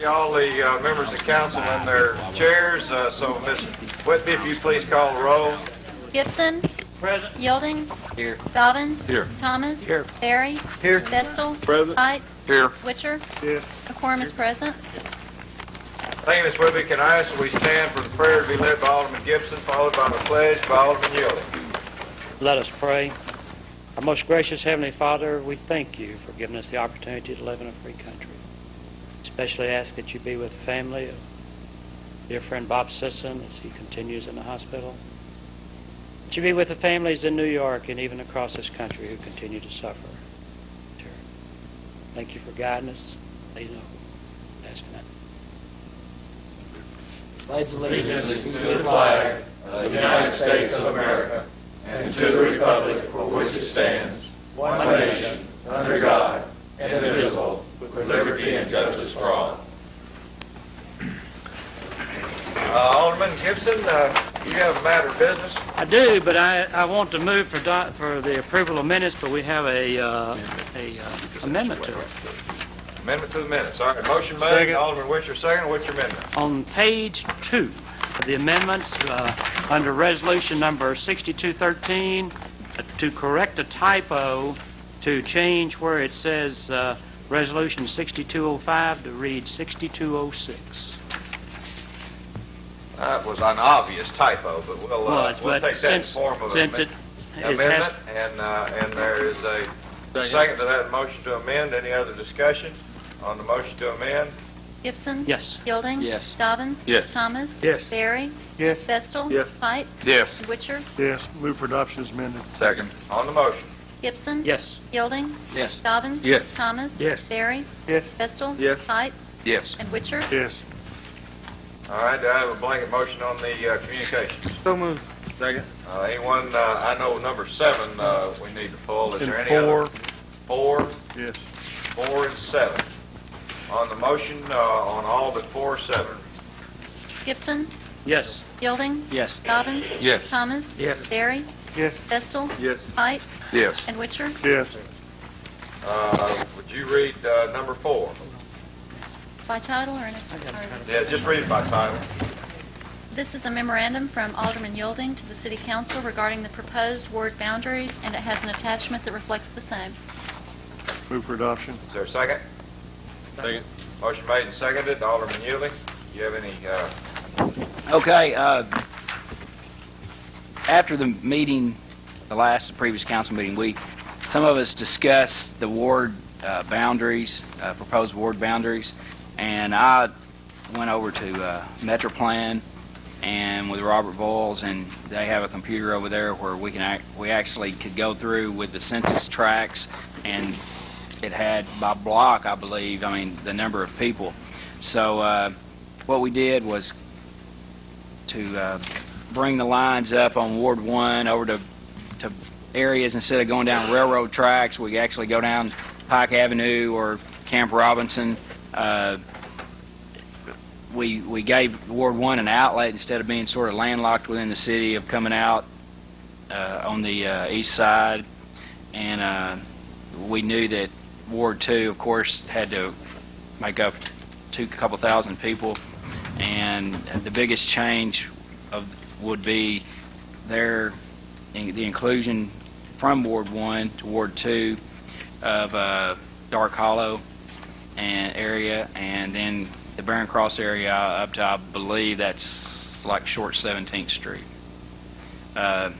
All the members of council in their chairs, so Ms. Whitby, if you please call the roll. Gibson. Present. Yielding. Here. Dobbins. Here. Thomas. Here. Barry. Here. Vestal. Present. Height. Here. Witcher. Here. A quorum is present. Thank you, Ms. Whitby. Can I ask that we stand for the prayer to be led by Alderman Gibson, followed by the pledge by Alderman Yielding. Let us pray. Our most gracious Heavenly Father, we thank you for giving us the opportunity to live in a free country. Especially ask that you be with the family of dear friend Bob Sisson as he continues in the hospital. That you be with the families in New York and even across this country who continue to suffer. Thank you for guiding us. Leading us. Asking that. Pledge allegiance to the flag of the United States of America and to the republic for which it stands, one nation, under God, indivisible, with liberty and justice for all. Alderman Gibson, you have a matter of business? I do, but I want to move for the approval of minutes, but we have a amendment to it. Amendment to the minutes. All right, motion made. Second. Alderman Witcher, second. What's your amendment? On page 2 of the amendments, under resolution number 6213, to correct a typo, to change where it says resolution 6205 to read 6206. That was an obvious typo, but we'll take that in form of an amendment. And there is a second to that motion to amend. Any other discussion on the motion to amend? Gibson. Yes. Yielding. Yes. Dobbins. Yes. Thomas. Yes. Barry. Yes. Vestal. Yes. Height. Yes. Witcher. Yes. Move for adoption as amended. Second. On the motion. Gibson. Yes. Yielding. Yes. Dobbins. Yes. Thomas. Yes. Barry. Yes. Vestal. Yes. Height. Yes. And Witcher. Yes. All right, do I have a blanket motion on the communications? So moved. Second. Anyone, I know number 7 we need to pull. Is And there any 4. other? 4, Yes. 4, and 7. On the motion, on all but 4, 7. Gibson. Yes. Yielding. Yes. Dobbins. Yes. Thomas. Yes. Barry. Yes. Vestal. Yes. Height. Yes. And Witcher. Yes. Would you read number 4? By title or in Yeah, just read it by title. This is a memorandum from Alderman Yielding to the City Council regarding the proposed ward boundaries, and it has an attachment that reflects the same. Move for adoption. Is there a second? Second. Motion made and seconded. Alderman Yielding, do you have any? Okay, after the meeting, the previous council meeting, some of us discussed the ward boundaries, proposed ward boundaries, and I went over to Metroplan and with Robert Boyles, and they have a computer over there where we actually could go through with the census tracts, and it had by block, I believe, the number of people. So what we did was to bring the lines up on Ward 1 over to areas. Instead of going down railroad tracks, we actually go down Pike Avenue or Camp Robinson. We gave Ward 1 an outlet instead of being sort of landlocked within the city, of coming out on the east side. And we knew that Ward 2, of course, had to make up a couple thousand people. And the biggest change would be the inclusion from Ward 1 to Ward 2 of Dark Hollow area, and then the Barron Cross area up to, I believe that's like short 17th Street. I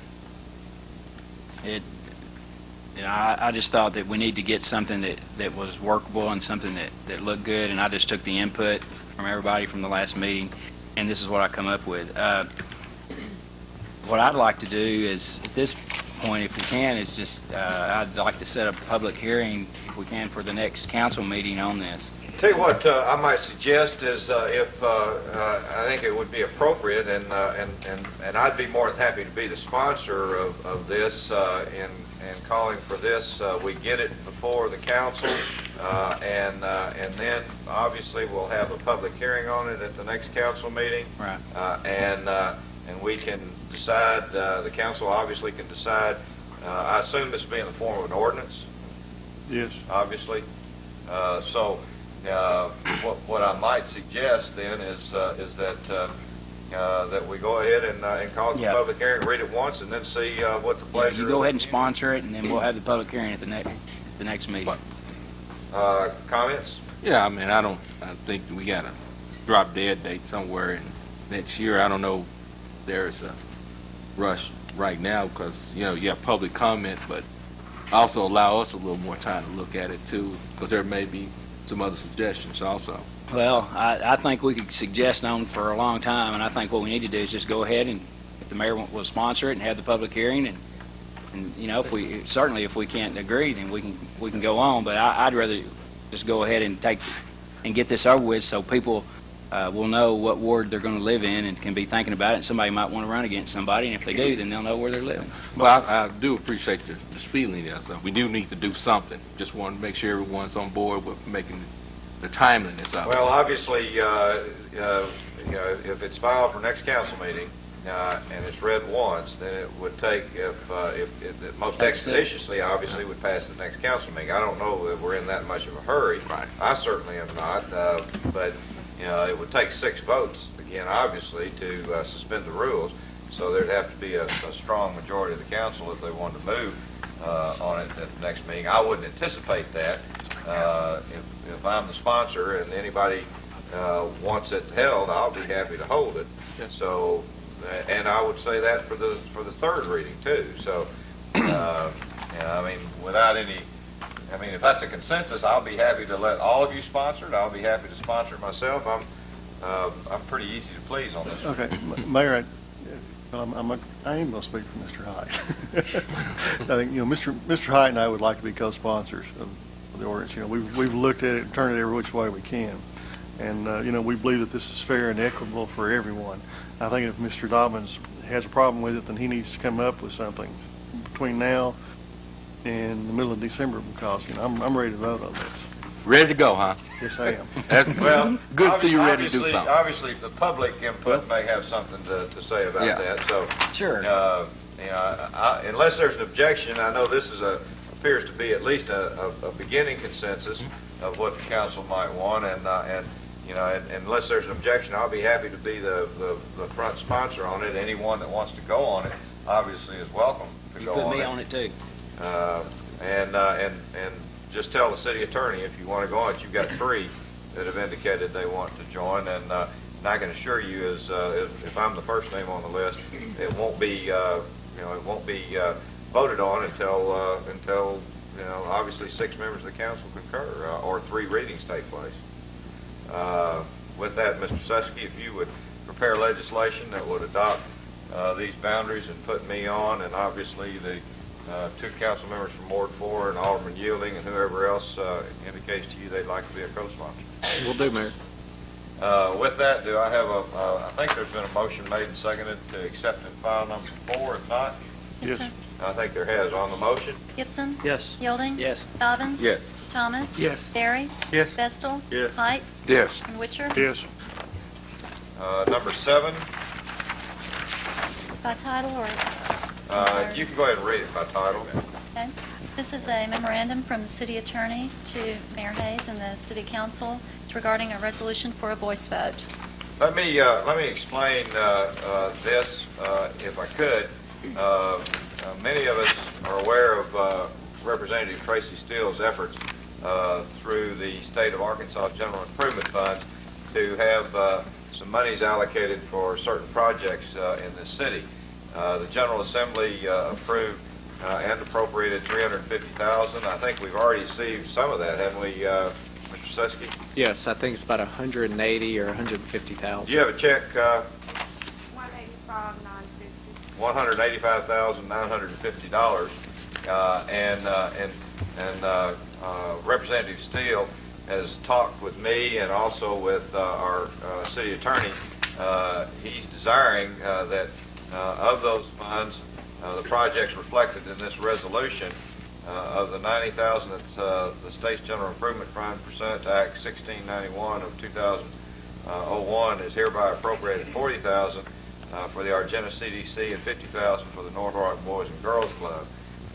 just thought that we need to get something that was workable and something that looked good, and I just took the input from everybody from the last meeting, and this is what I come up with. What I'd like to do is, at this point, if we can, is just I'd like to set up a public hearing, if we can, for the next council meeting on this. Tell you what I might suggest is if I think it would be appropriate, and I'd be more than happy to be the sponsor of this in calling for this. We get it before the council, and then obviously we'll have a public hearing on it at the next council meeting. Right. And we can decide. The council obviously can decide. I assume this will be in the form of an ordinance. Yes. Obviously. So what I might suggest then is that that we go ahead and call it the Yeah. public hearing, read it once, and then see what the pleasure. You go ahead and of the sponsor it, and then we'll have the public hearing at the next meeting. Comments? Yeah, I mean, I think we got a drop dead date somewhere in next year. I don't know if there's a rush right now because, you have public comment, but also allow us a little more time to look at it too, because there may be some other suggestions also. Well, I think we could suggest on for a long time, and I think what we need to do is just go ahead and, if the mayor will sponsor it and have the public hearing, and if we can't agree, then we can go on. But I'd rather just go ahead and get this over with, so people will know what ward they're going to live in and can be thinking about it. And somebody might want to run against somebody, and if they do, then they'll know where they're living. Well, I do appreciate this feeling there. So we do need to do something. Just want to make sure everyone's on board with making the timeliness of it. Well, obviously, if it's filed for next council meeting and it's read once, then it would take, if most expeditiously, obviously, would pass the next council meeting. I don't know that we're in that much of a hurry. Right. I certainly am not, but it would take 6 votes again, obviously, to suspend the rules. So there'd have to be a strong majority of the council if they wanted to move on it at the next meeting. I wouldn't anticipate that. If I'm the sponsor and anybody wants it held, I'll be happy to hold it. Yes. So, and I would say that for the third reading too. So, I mean, if that's a consensus, I'll be happy to let all of you sponsor it. I'll be happy to sponsor it myself. I'm pretty easy to please on this. Okay, Mayor, I am going to speak for Mr. Hyde. I think, Mr. Hyde and I would like to be co-sponsors of the ordinance. We've looked at it and turned it every which way we can. And, we believe that this is fair and equitable for everyone. I think if Mr. Dobbins has a problem with it, then he needs to come up with something between now and the middle of December, because, I'm ready to vote on this. Ready to go, huh? Yes, I am. That's Well, good to see you ready to do something. Obviously, the public input may have something to say about Yeah. that. So, Sure. Unless there's an objection, I know this appears to be at least a beginning consensus of what the council might want, and unless there's an objection, I'll be happy to be the front sponsor on it. Anyone that wants to go on it, obviously, is welcome to You go put on me it. on it too. And just tell the city attorney if you want to go on it. You've got 3 that have indicated they want to join, and I can assure you, if I'm the first name on the list, it won't be voted on until obviously 6 members of the council concur or 3 readings take place. With that, Mr. Susky, if you would prepare legislation that would adopt these boundaries and put me on, and obviously the 2 council members from Ward 4 and Alderman Yielding and whoever else indicates to you they'd like to be a co-sponsor. Will do, Mayor. With that, do I have I think there's been a motion made and seconded to accept and file number 4. If not, Yes, Yes. sir. I think there has. On the motion? Gibson? Yes. Yielding? Yes. Dobbins? Yes. Thomas? Yes. Barry? Yes. Vestal? Yes. Height? Yes. And Witcher? Yes. Number 7, By title or? you can go ahead and read it by title. Okay. This is a memorandum from the city attorney to Mayor Hayes and the city council. It's regarding a resolution for a voice vote. Let me explain this, if I could. Many of us are aware of Representative Tracy Steele's efforts through the State of Arkansas General Improvement Fund to have some monies allocated for certain projects in this city. The General Assembly approved and appropriated $350,000. I think we've already received some of that, haven't we, Mr. Susky? Yes, I think it's about 180 or 150,000. Do you have a check? 185,950. $185,950, and Representative Steele has talked with me and also with our city attorney. He's desiring that of those funds, the projects reflected in this resolution, of the $90,000 that's the state's general improvement fund pursuant to Act 1691 of 2001 is hereby appropriated $40,000 for the Argenta CDC and $50,000 for the North Rock Boys and Girls Club.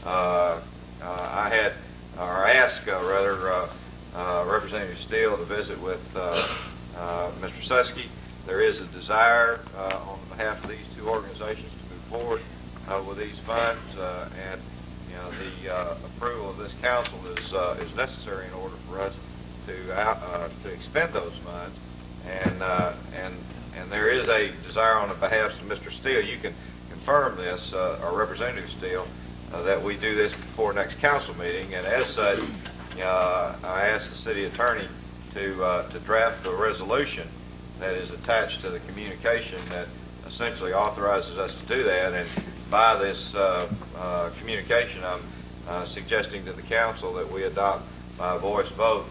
I had, or asked rather, Representative Steele to visit with Mr. Susky. There is a desire on behalf of these two organizations to move forward with these funds, and the approval of this council is necessary in order for us to expend those funds. And there is a desire on the behalf of Mr. Steele. You can confirm this, or Representative Steele, that we do this before next council meeting. And as such, I asked the city attorney to draft a resolution that is attached to the communication that essentially authorizes us to do that. And by this communication, I'm suggesting to the council that we adopt by voice vote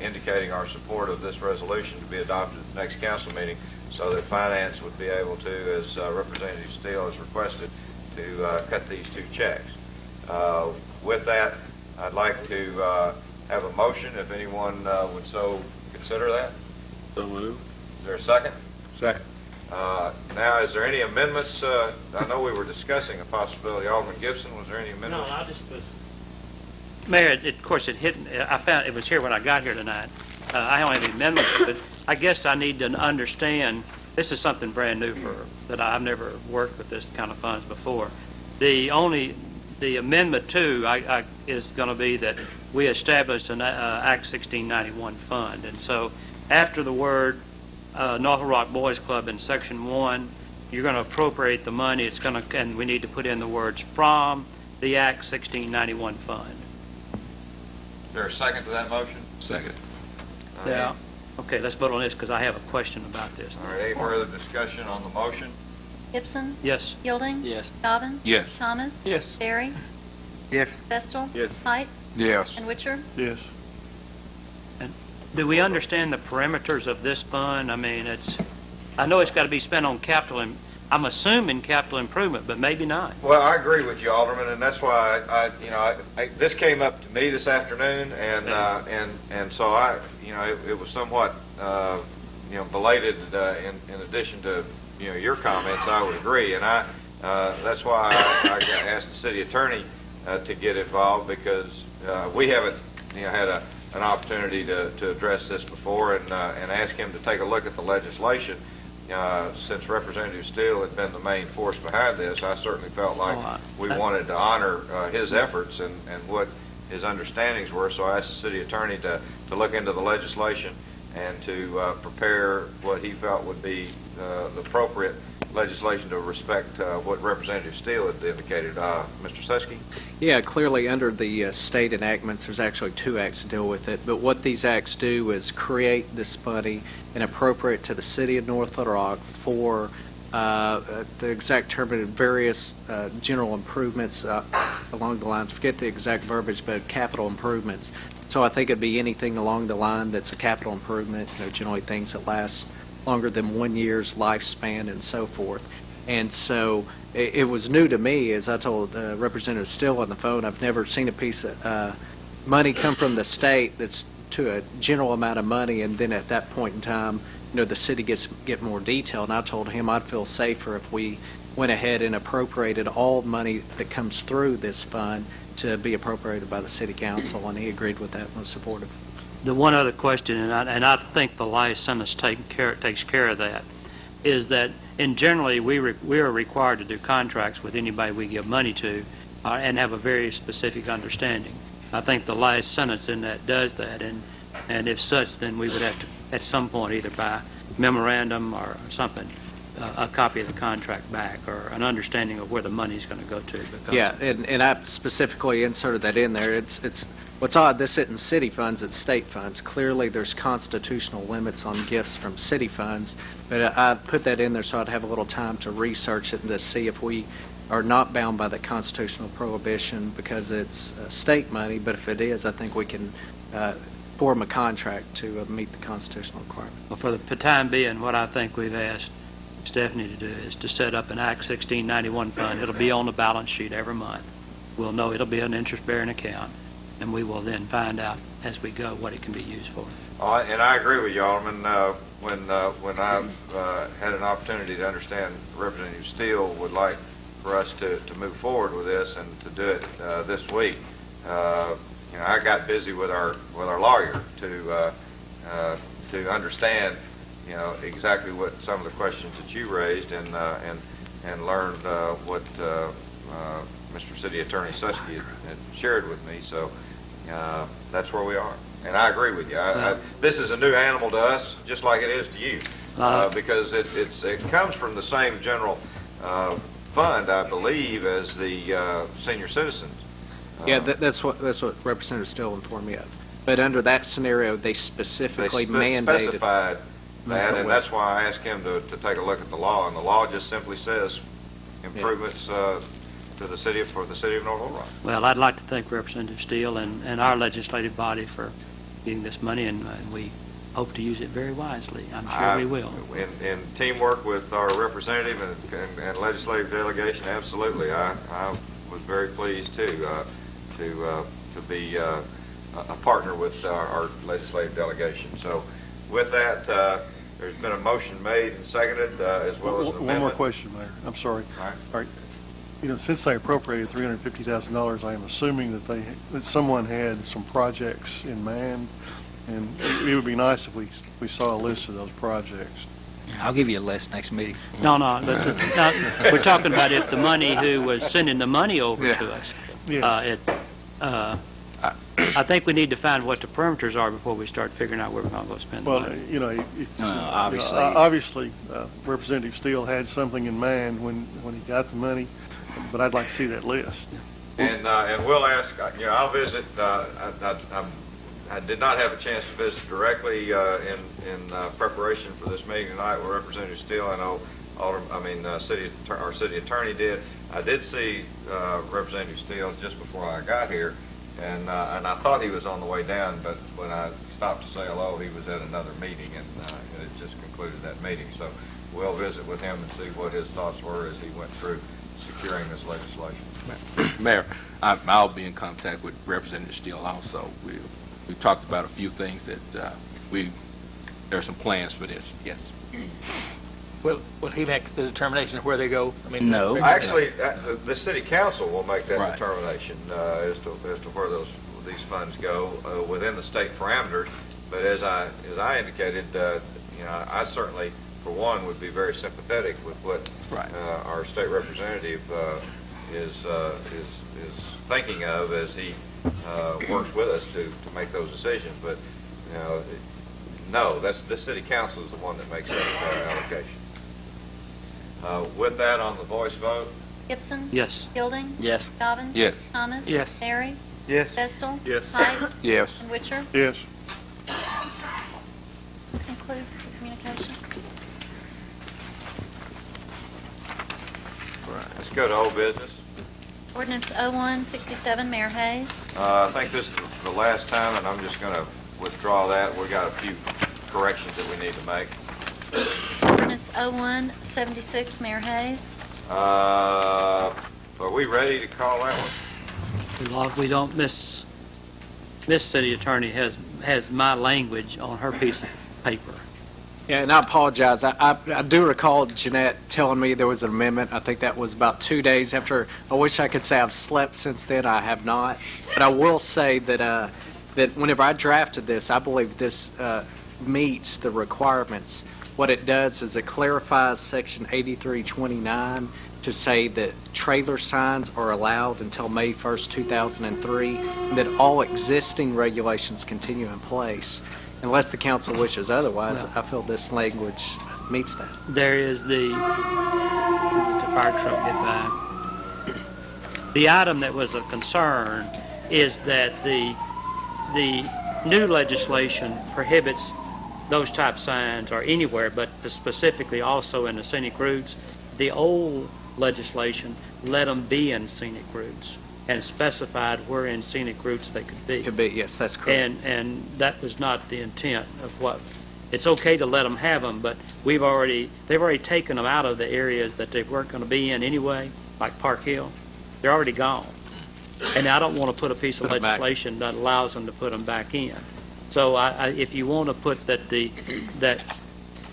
indicating our support of this resolution to be adopted at the next council meeting, so that finance would be able to, as Representative Steele has requested, to cut these two checks. With that, I'd like to have a motion, if anyone would so consider that. So moved. Is there a second? Second. Now, is there any amendments? I know we were discussing a possibility. Alderman Gibson, was there any amendments? No, I just was... Mayor, of course, it hit. I found it was here when I got here tonight. I don't have any amendments, but I guess I need to understand. This is something brand new that I've never worked with this kind of funds before. The amendment 2 is going to be that we establish an Act 1691 fund, and so after the word North Rock Boys Club in Section 1, you're going to appropriate the money. It's going to, and we need to put in the words from the Act 1691 fund. Is there a second to that motion? Second. Yeah. Okay, let's vote on this because I have a question about this. All right, any further discussion on the motion? Gibson. Yes. Yielding. Yes. Dobbins. Yes. Thomas. Yes. Barry. Yes. Vestal. Yes. Height. Yes. And Witcher. Yes. Do we understand the parameters of this fund? I mean, I know it's got to be spent on capital, and I'm assuming capital improvement, but maybe not. Well, I agree with you, Alderman, and that's why this came up to me this afternoon, and so it was somewhat belated in addition to your comments. I would agree, and that's why I asked the city attorney to get involved, because we haven't had an opportunity to address this before, and ask him to take a look at the legislation. Since Representative Steele had been the main force behind this, I certainly felt like we wanted to honor his efforts and what his understandings were. So I asked the city attorney to look into the legislation and to prepare what he felt would be the appropriate legislation to respect what Representative Steele had indicated. Mr. Susky? Yeah, clearly under the state enactments, there's actually 2 acts to deal with it. But what these acts do is create this money and appropriate to the city of North Little Rock for the exact term of various general improvements along the lines. Forget the exact verbiage, but capital improvements. So I think it'd be anything along the line that's a capital improvement. Generally things that last longer than 1 year's lifespan and so forth. And so it was new to me, as I told Representative Steele on the phone. I've never seen a piece of money come from the state that's to a general amount of money, and then at that point in time, the city get more detail. And I told him I'd feel safer if we went ahead and appropriated all money that comes through this fund to be appropriated by the city council, and he agreed with that and was supportive. The one other question, and I think the last sentence takes care of that, is that generally we are required to do contracts with anybody we give money to and have a very specific understanding. I think the last sentence in that does that, and if such, then we would have to, at some point, either by memorandum or something, a copy of the contract back, or an understanding of where the money's going to go to. Yeah, and I specifically inserted that in there. It's what's odd, this isn't city funds, it's state funds. Clearly there's constitutional limits on gifts from city funds, but I put that in there so I'd have a little time to research it and to see if we are not bound by the constitutional prohibition because it's state money, but if it is, I think we can form a contract to meet the constitutional requirement. Well, for the time being, what I think we've asked Stephanie to do is to set up an Act 1691 fund. It'll be on the balance sheet every month. We'll know it'll be an interest-bearing account, and we will then find out as we go what it can be used for. And I agree with you, Alderman. When I had an opportunity to understand Representative Steele would like for us to move forward with this and to do it this week, I got busy with our lawyer to understand, exactly what some of the questions that you raised, and learned what Mr. City Attorney Susky had shared with me. So that's where we are. And I agree with you. This is a new animal to us, just like it is to you, because it comes from the same general fund, I believe, as the senior citizens. Yeah, that's what Representative Steele informed me of. But under that scenario, they specifically mandated. Specified that, and that's why I asked him to take a look at the law. And the law just simply says improvements for the city of North Little Rock. Well, I'd like to thank Representative Steele and our legislative body for getting this money, and we hope to use it very wisely. I'm sure we will. In teamwork with our representative and legislative delegation, absolutely. I was very pleased to be a partner with our legislative delegation. So with that, there's been a motion made and seconded, as well as an amendment. One more question, Mayor. I'm sorry. All right. Since they appropriated $350,000, I am assuming that someone had some projects in mind, and it would be nice if we saw a list of those projects. I'll give you a list next meeting. No, we're talking about if the money who was sending the money over to us. Yeah. I think we need to find what the parameters are before we start figuring out where we're going to go spend the Well, money. obviously, Representative Steele had something in mind when he got the money, but I'd like to see that list. And we'll ask. I'll visit. I did not have a chance to visit directly in preparation for this meeting tonight with Representative Steele. I know our city attorney did. I did see Representative Steele just before I got here, and I thought he was on the way down, but when I stopped to say hello, he was at another meeting, and it just concluded that meeting. So we'll visit with him and see what his thoughts were as he went through securing this legislation. Mayor, I'll be in contact with Representative Steele also. We've talked about a few things that there are some plans for this. Yes. Will he make the determination of where they go? No. Actually, the city council will make that Right. determination as to where these funds go within the state parameters. But as I indicated, I certainly, for one, would be very sympathetic with what Right. Our state representative is thinking of as he works with us to make those decisions. But no, the city council is the one that makes that allocation. With that, on the voice vote. Gibson? Yes. Gilding? Yes. Dobbins? Yes. Thomas? Yes. Terry? Yes. Vestal? Yes. Height? Yes. And Witcher? Yes. Concludes the communication. Let's go to old business. Ordinance 0167, Mayor Hayes. I think this is the last time, and I'm just going to withdraw that. We got a few corrections that we need to make. Ordinance 0176, Mayor Hayes. Are we ready to call that one? As long as we don't miss city attorney has my language on her piece of paper. Yeah, and I apologize. I do recall Jeanette telling me there was an amendment. I think that was about 2 days after. I wish I could say I've slept since then. I have not. But I will say that that whenever I drafted this, I believe this meets the requirements. What it does is it clarifies Section 8329 to say that trailer signs are allowed until May 1st, 2003, and that all existing regulations continue in place. Unless the council wishes otherwise, I feel this language meets that. There is the fire truck get by. The item that was of concern is that the new legislation prohibits those type signs or anywhere, but specifically also in the scenic routes. The old legislation let them be in scenic routes and specified where in scenic routes they could be. Could be, yes, that's correct. And that was not the intent of what. It's okay to let them have them, but they've already taken them out of the areas that they weren't going to be in anyway, like Park Hill. They're already gone. And I don't want to put a piece of legislation that allows them to put them back in. So if you want to put that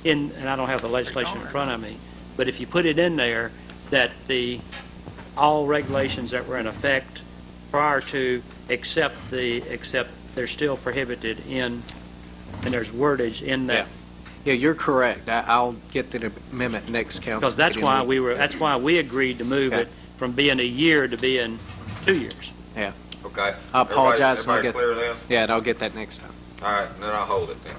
in, and I don't have the legislation in front of me, but if you put it in there that all regulations that were in effect prior to except they're still prohibited in, and there's wordage in that. Yeah, you're correct. I'll get the amendment next council. Because that's meeting. that's why we agreed to move Okay. it from being a year to being 2 years. Yeah. Okay. I apologize. Everybody I'll get- clear then? Yeah, and I'll get that next time. All right, then I'll hold it then.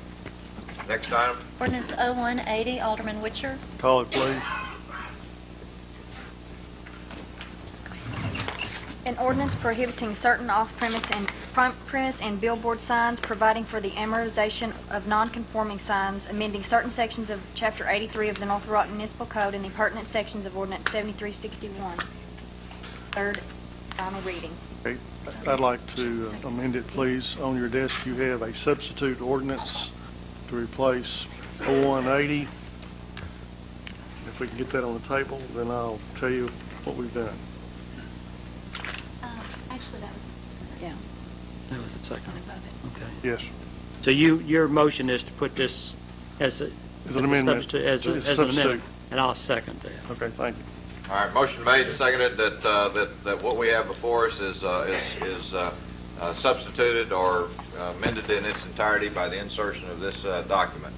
Next item? Ordinance 0180, Alderman Witcher. Call it, please. An ordinance prohibiting certain off-premise and front-premise and billboard signs, providing for the amortization of non-conforming signs, amending certain sections of Chapter 83 of the North Little Rock Municipal Code and the pertinent sections of Ordinance 7361. Third, final reading. Okay, I'd like to amend it, please. On your desk, you have a substitute ordinance to replace 0180. If we can get that on the table, then I'll tell you what we've done. Actually, that was, yeah. That was the second. Okay. Yes, So your motion is to put this as a as an amendment. substitute, as It's a an amendment, substitute. and I'll second that. Okay, thank you. All right, motion made and seconded that what we have before us is substituted or amended in its entirety by the insertion of this document.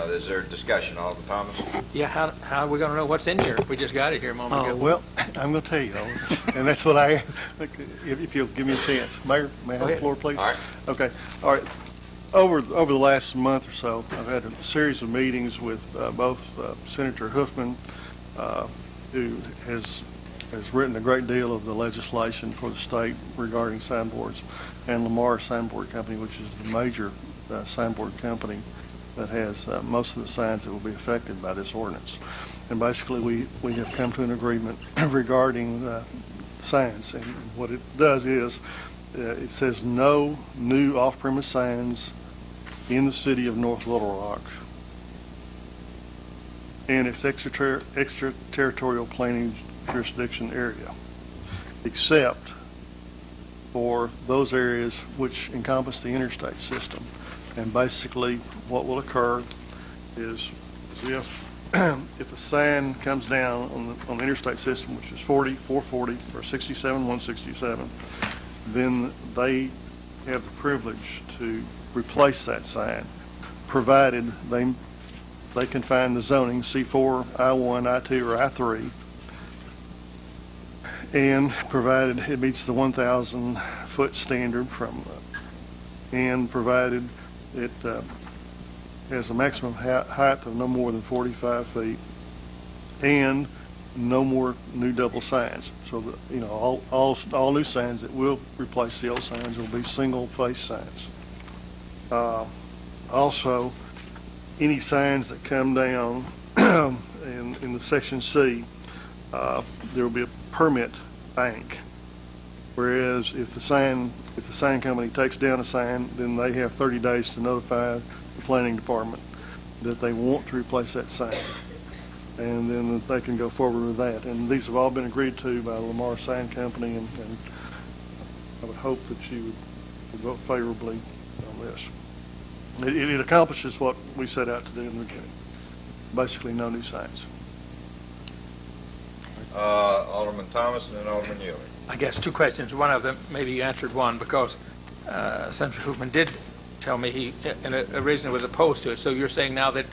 Is there discussion, Alderman Thomas? Yeah, how are we going to know what's in here? We just got it here a moment ago. Well, I'm going to tell you, and that's what if you'll give me a chance. Mayor, may I have the floor, please? All right. Okay, all right. Over the last month or so, I've had a series of meetings with both Senator Huffman, who has written a great deal of the legislation for the state regarding signboards, and Lamar Signboard Company, which is the major signboard company that has most of the signs that will be affected by this ordinance. And basically, we have come to an agreement regarding signs. And what it does is, it says no new off-premise signs in the city of North Little Rock and its extraterritorial planning jurisdiction area, except for those areas which encompass the interstate system. And basically, what will occur is if a sign comes down on the interstate system, which is 40, 440, or 67, 167, then they have the privilege to replace that sign, provided they can find the zoning C4, I1, I2, or I3, and provided it meets the 1,000-foot standard and provided it has a maximum height of no more than 45 feet, and no more new double signs. So that, all new signs that will replace the old signs will be single-face signs. Also, any signs that come down in the section C, there will be a permit bank. Whereas if the sign company takes down a sign, then they have 30 days to notify the planning department that they want to replace that sign. And then they can go forward with that. And these have all been agreed to by Lamar Sign Company, and I would hope that you would vote favorably on this. It accomplishes what we set out to do in the beginning. Basically, no new signs. Alderman Thomas and then Alderman Ewing. I guess two questions. One of them, maybe you answered one, because Senator Hoopman did tell me he originally was opposed to it. So you're saying now that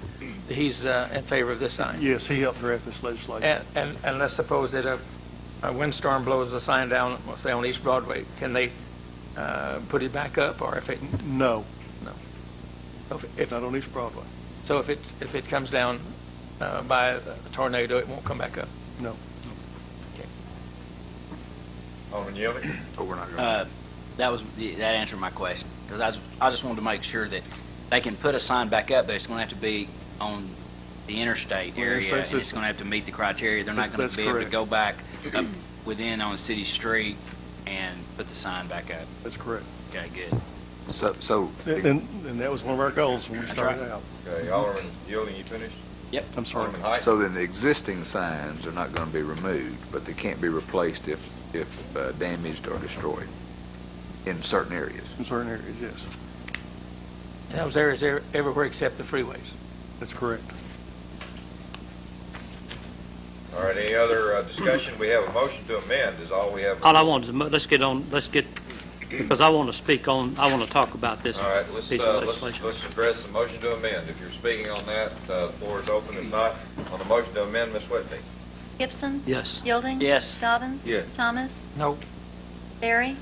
he's in favor of this sign? Yes, he helped draft this legislation. And let's suppose that a windstorm blows a sign down, say on East Broadway. Can they put it back up, or if it? No. No. If Not on East Broadway. So if it comes down by a tornado, it won't come back up? No. Okay. Alderman Ewing? Oh, we're not going That answered my question, because I just wanted to make sure that they can put a sign back up, but it's going to have to be on the interstate area, interstate and it's system. going to have to meet the criteria. They're not going That's to be able to correct. go back up within on the city street and put the sign back up. That's correct. Okay, good. And that was one of our goals when we started out. Okay, Alderman Ewing, you finished? I'm sorry. Alderman Height? So then the existing signs are not going to be removed, but they can't be replaced if damaged or destroyed in certain areas. In certain areas, yes. And those areas are everywhere except the freeways. That's correct. All right, any other discussion? We have a motion to amend is all we have. All I wanted to, because I want to speak on, I want to talk about this All right, piece of legislation. let's address the motion to amend. If you're speaking on that, the floor is open. If not, on the motion to amend, Ms. Whitney. Gibson? Yes. Yielding? Yes. Dobbins? Yes. Thomas? No. Barry?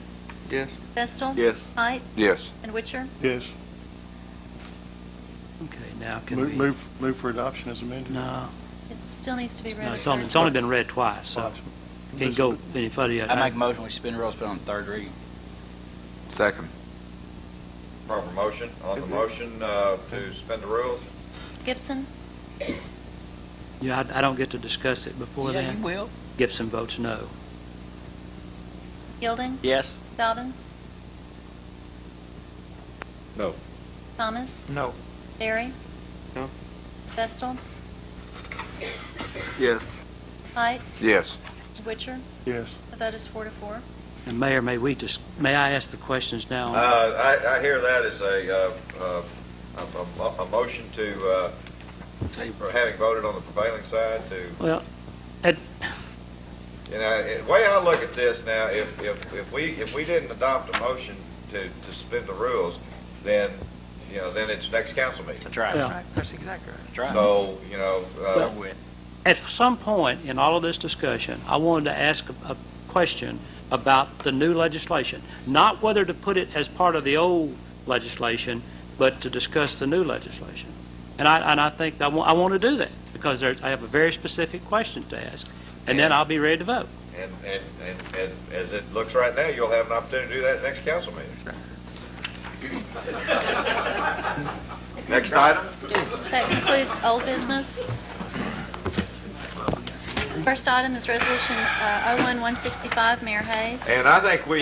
Yes. Vestal? Yes. Height? Yes. And Witcher? Yes. Okay, now can Move, we? move for adoption as amended. No, It still needs to be read. no, a it's third only been read twice, so can't go any further yet. I make a motion, we suspend the rules, put it on third reading. Second. Proper motion. On the motion to suspend the rules? Gibson? Yeah, I don't get to discuss it before Yeah, then. you will. Gibson votes no. Yielding? Yes. Dobbins? No. Thomas? No. Barry? No. Vestal? Yes. Height? Yes. Witcher? Yes. The vote is 4-4. And Mayor, may I ask the questions now? I hear that as a motion to, for having voted on the prevailing side to, Well, you know, the way I look at this now, if we didn't adopt a motion to suspend the rules, then, you know, then it's next council meeting. That's right. Yeah. That's exactly right. That's right. So, you know, Well, at some point in all of this discussion, I wanted to ask a question about the new legislation. Not whether to put it as part of the old legislation, but to discuss the new legislation. And I think I want to do that because I have a very specific question to ask. And then I'll be ready to vote. and as it looks right now, you'll have an opportunity to do that next council meeting. Next item? That concludes old business. First item is Resolution 01-165, Mayor Hayes. And I think we,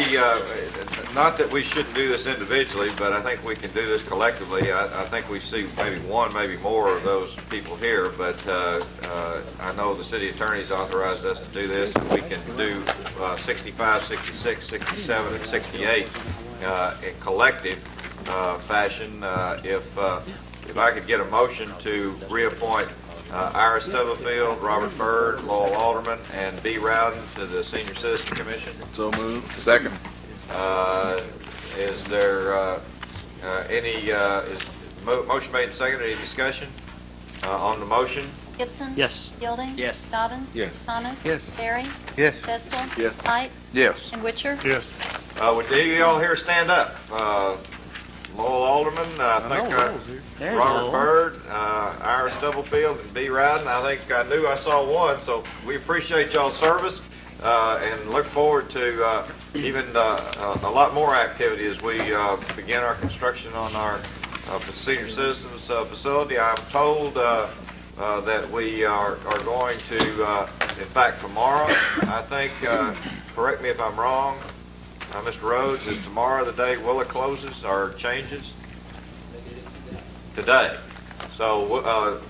not that we shouldn't do this individually, but I think we can do this collectively. I think we see maybe one, maybe more of those people here, but I know the city attorney's authorized us to do this, and we can do 65, 66, 67, and 68 in collective fashion. If I could get a motion to reappoint Ira Stubblefield, Robert Byrd, Lowell Alderman, and B. Rowden to the Senior Citizen Commission. So moved. Second. Is there any, motion made and seconded, any discussion on the motion? Gibson? Yes. Yielding? Yes. Dobbins? Yes. Thomas? Yes. Barry? Yes. Vestal? Yes. Height? Yes. And Witcher? Yes. Would you all here stand up? Lowell Alderman, I think There's Robert Lowell. Byrd, Ira Stubblefield, and B. Rowden. I think I knew I saw one, so we appreciate y'all's service and look forward to even a lot more activity as we begin our construction on our senior citizens facility. I'm told that we are going to, in fact, tomorrow, I think, correct me if I'm wrong, Mr. Rhodes, is tomorrow the day Willa closes or changes? Today. So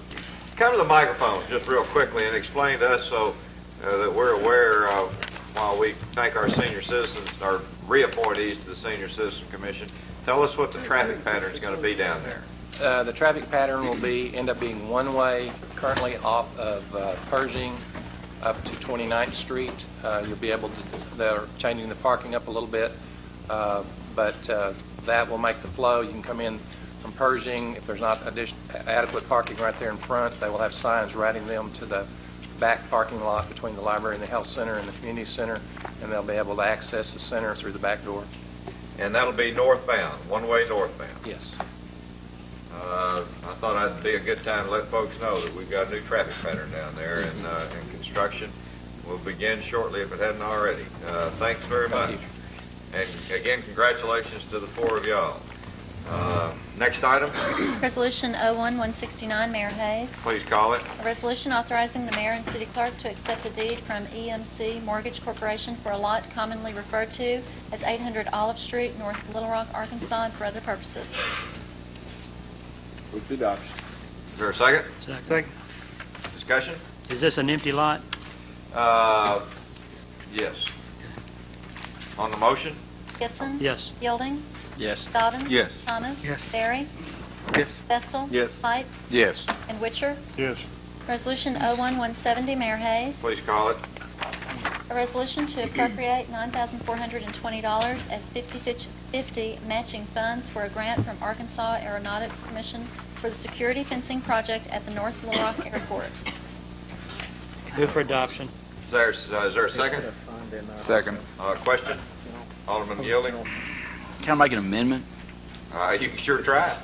come to the microphone just real quickly and explain to us so that we're aware of, while we thank our senior citizens, our reappointees to the Senior Citizen Commission, tell us what the traffic pattern is going to be down there. The traffic pattern will end up being one-way, currently off of Pershing up to 29th Street. You'll be able to, they're changing the parking up a little bit, but that will make the flow. You can come in from Pershing. If there's not adequate parking right there in front, they will have signs routing them to the back parking lot between the library and the health center and the community center, and they'll be able to access the center through the back door. And that'll be northbound, one-way northbound. Yes. I thought it'd be a good time to let folks know that we've got a new traffic pattern down there, and construction will begin shortly if it hadn't already. Thanks very much. And again, congratulations to the four of y'all. Next item, Resolution 01-169, Mayor Hayes. please call it. A resolution authorizing the mayor and city clerk to accept a deed from EMC Mortgage Corporation for a lot commonly referred to as 800 Olive Street, North Little Rock, Arkansas, and for other purposes. With the adoption. Is there a second? Second. Discussion? Is this an empty lot? Yes. On the motion? Gibson? Yes. Yielding? Yes. Dobbins? Yes. Thomas? Yes. Barry? Yes. Vestal? Yes. Height? Yes. And Witcher? Yes. Resolution 01170, Mayor Hayes. Please call it. A resolution to appropriate $9,420 as 50/50 matching funds for a grant from Arkansas Aeronautics Commission for the security fencing project at the North Little Rock Airport. Move for adoption. Is there a second? Second. Question? Alderman Yielding? Can I make an amendment? You can sure try.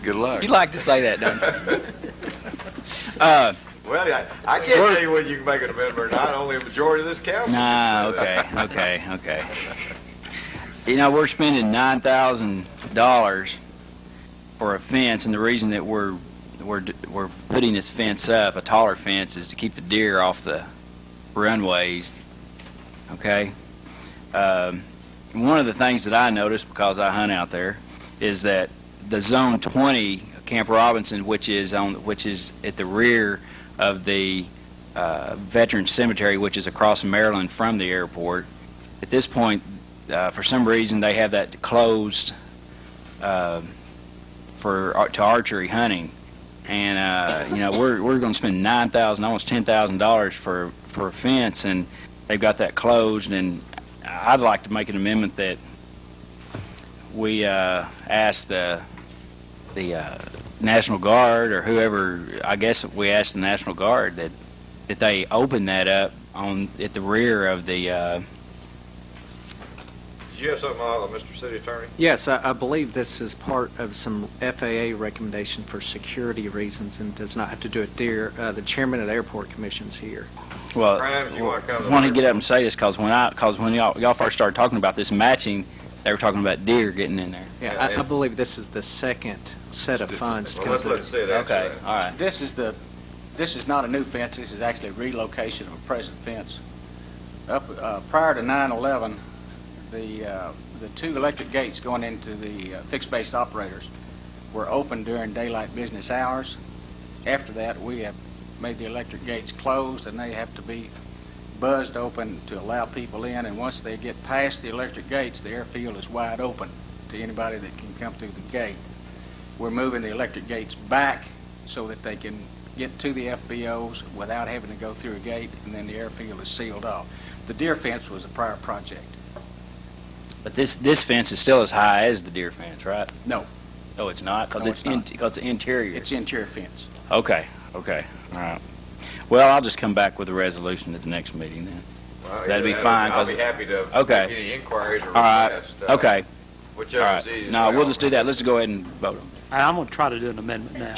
Good luck. You like to say that, don't you? Well, I can't tell you whether you can make an amendment or not. Only a majority of this council Nah, can say that. okay. You know, we're spending $9,000 for a fence, and the reason that we're putting this fence up, a taller fence, is to keep the deer off the runways. Okay. One of the things that I noticed, because I hunt out there, is that the Zone 20, Camp Robinson, which is at the rear of the Veterans Cemetery, which is across Maryland from the airport. At this point, for some reason, they have that closed to archery hunting, and you know, we're going to spend $9,000, almost $10,000 for a fence, and they've got that closed. And I'd like to make an amendment that we ask the National Guard, or whoever, I guess we ask the National Guard that they open that up at the rear of the. Did you have something, Mr. City Attorney? Yes, I believe this is part of some FAA recommendation for security reasons and does not have to do with deer. The chairman of the Airport Commission's here. Well, Grimes, you want to come to the I want to mic? get up and say this because when y'all first started talking about this matching, they were talking about deer getting in there. Yeah, I believe this is the second set of funds to Well, come let's through. see that. Okay, all right. This is not a new fence. This is actually a relocation of a present fence. Prior to 9/11, the two electric gates going into the fixed base operators were open during daylight business hours. After that, we have made the electric gates closed, and they have to be buzzed open to allow people in. And once they get past the electric gates, the airfield is wide open to anybody that can come through the gate. We're moving the electric gates back so that they can get to the FBOs without having to go through a gate, and then the airfield is sealed off. The deer fence was a prior project. But this fence is still as high as the deer fence, right? No, Oh, it's not, because No, it's it's not. because it's interior. it's interior fence. Okay, all right. Well, I'll just come back with a resolution at the next meeting then. Well, That'd be yeah, fine, I'll 'cause- be happy to Okay. make any inquiries or All right. requests. Okay. Whichever All is right. easiest. No, we'll just do that. Let's go ahead and vote. I'm going to try to do an amendment now.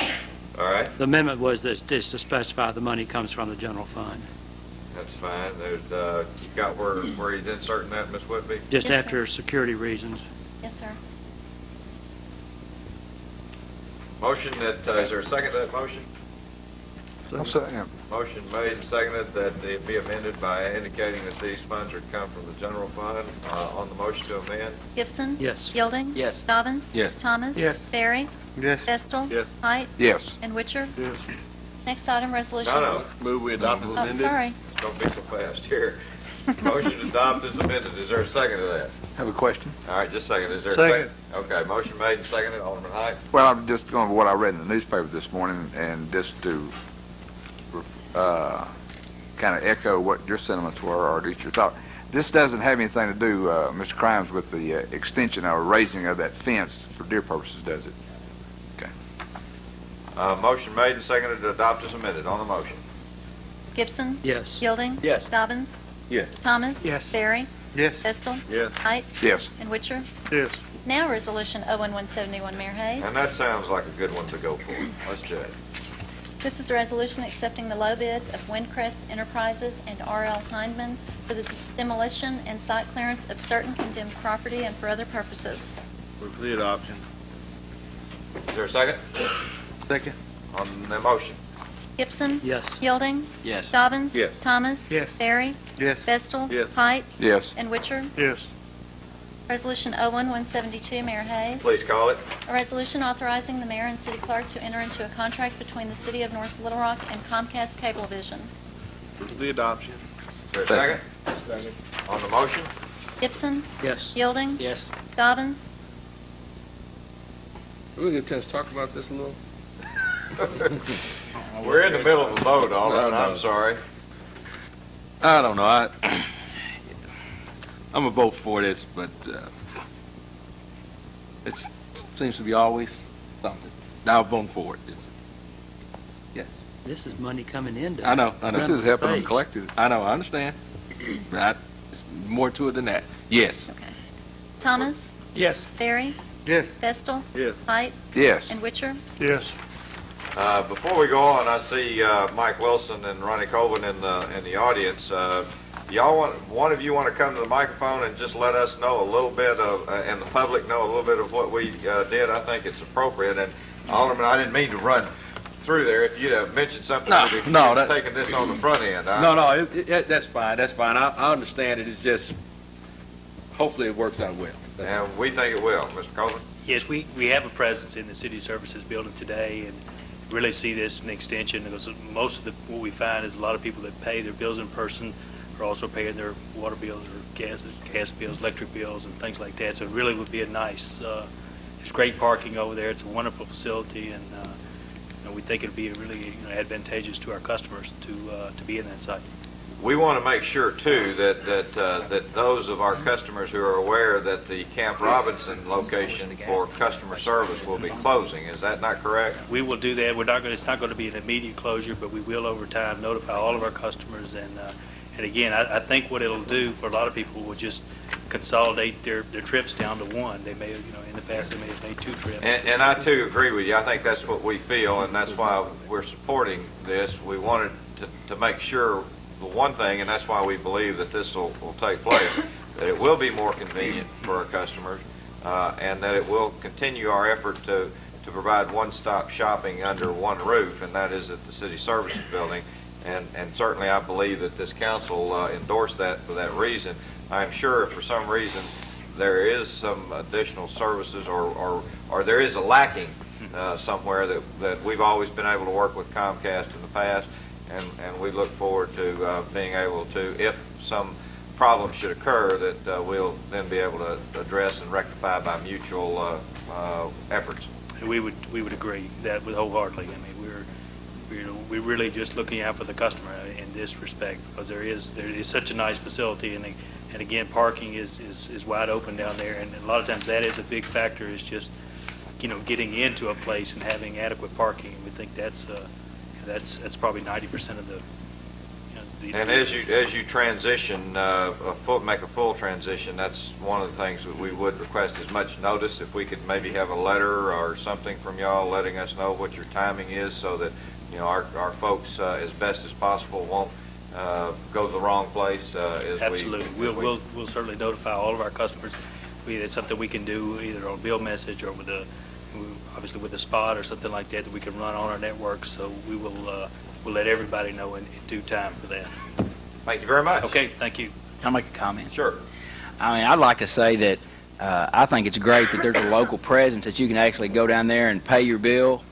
All right, The amendment was that is to specify the money comes from the general fund, that's fine. There's, you got where he's inserting that, Ms. Whitby? just Yes, after security reasons. Yes, sir. Motion that, is there a second to that motion? Motion made and seconded that it be amended by indicating that these funds are to come from the general fund. On the motion to amend? Gibson? Yes. Yielding? Yes. Dobbins? Yes. Thomas? Yes. Barry? Yes. Vestal? Yes. Height? Yes. And Witcher? Yes. Next item, resolution. No. Move we adopt as Oh, amended. sorry. Don't be so fast here. Motion to adopt is amended. Is there a second to that? Have a question? All right, just a second. Is there a Second. second? Okay, motion made and seconded. Alderman Height? Well, I'm just going to what I read in the newspaper this morning, and just to kind of echo what your sentiments were, or at least your thought. This doesn't have anything to do, Mr. Crimes, with the extension or raising of that fence for deer purposes, does it? Motion made and seconded to adopt as amended. On the motion? Gibson? Yes. Yielding? Yes. Dobbins? Yes. Thomas? Yes. Barry? Yes. Vestal? Yes. Height? Yes. And Witcher? Yes. Now, resolution 01171, Mayor Hayes. And that sounds like a good one to go for. Let's check. This is a resolution accepting the low bids of Windcrest Enterprises and R.L. Hindman for the demolition and site clearance of certain condemned property and for other purposes. Move for the adoption. Is there a second? Second. On the motion? Gibson? Yes. Yielding? Yes. Dobbins? Yes. Thomas? Yes. Barry? Yes. Vestal? Yes. Height? Yes. And Witcher? Yes. Resolution 01172, Mayor Hayes. Please call it. A resolution authorizing the mayor and city clerk to enter into a contract between the city of North Little Rock and Comcast Cablevision. Move for the adoption. Is there a second? Second. On the motion? Gibson? Yes. Yielding? Yes. Dobbins? We'll get a chance to talk about this a little. We're in the middle of a vote, Alderman. No. I'm sorry. I don't know. I'm gonna vote for this, but it seems to be always something. Now I'm voting for it. Yes. This is money coming into. I know. This is helping them collect it. I know. I understand. But it's more to it than that. Yes. Okay. Thomas? Yes. Barry? Yes. Vestal? Yes. Height? Yes. And Witcher? Yes. Before we go on, I see Mike Wilson and Ronnie Colvin in the audience. One of you want to come to the microphone and just let us know a little bit of, and the public know a little bit of what we did? I think it's appropriate. And Alderman, I didn't mean to run through there. If you'd have mentioned something, taking this on the front end. No, that's fine. That's fine. I understand it. It's just, hopefully it works out well. And we think it will. Mr. Colvin? Yes, we have a presence in the city services building today, and really see this as an extension, because most of what we find is a lot of people that pay their bills in person are also paying their water bills or gas bills, electric bills, and things like that. So it really would be a nice, there's great parking over there. It's a wonderful facility, and we think it'd be really advantageous to our customers to be in that site. We want to make sure, too, that those of our customers who are aware that the Camp Robinson location for customer service will be closing. Is that not correct? We will do that. It's not going to be an immediate closure, but we will over time notify all of our customers. And again, I think what it'll do for a lot of people will just consolidate their trips down to one. They may, in the past they may have made 2 trips. And I, too, agree with you. I think that's what we feel, and that's why we're supporting this. We wanted to make sure the one thing, and that's why we believe that this will take place, that it will be more convenient for our customers, and that it will continue our effort to provide one-stop shopping under one roof, and that is at the City Services Building. And certainly I believe that this council endorsed that for that reason. I'm sure if for some reason there is some additional services or there is a lacking somewhere that we've always been able to work with Comcast in the past, and we look forward to being able to, if some problem should occur, that we'll then be able to address and rectify by mutual efforts. And we would agree that with wholeheartedly. I mean, we're really just looking out for the customer in this respect, because there is such a nice facility, and again, parking is wide open down there, and a lot of times that is a big factor, is just getting into a place and having adequate parking. We think that's probably 90% of the. And as you transition, make a full transition, that's one of the things that we would request as much notice. If we could maybe have a letter or something from y'all letting us know what your timing is, so that our folks as best as possible won't go to the wrong place. Absolutely, we'll certainly notify all of our customers. It's something we can do either on bill message or obviously with a spot or something like that we can run on our network. So we will. We'll let everybody know in due time for that. Thank you very much. Okay, thank you. Can I make a comment? Sure. I mean, I'd like to say that I think it's great that there's a local presence, that you can actually go down there and pay your bill,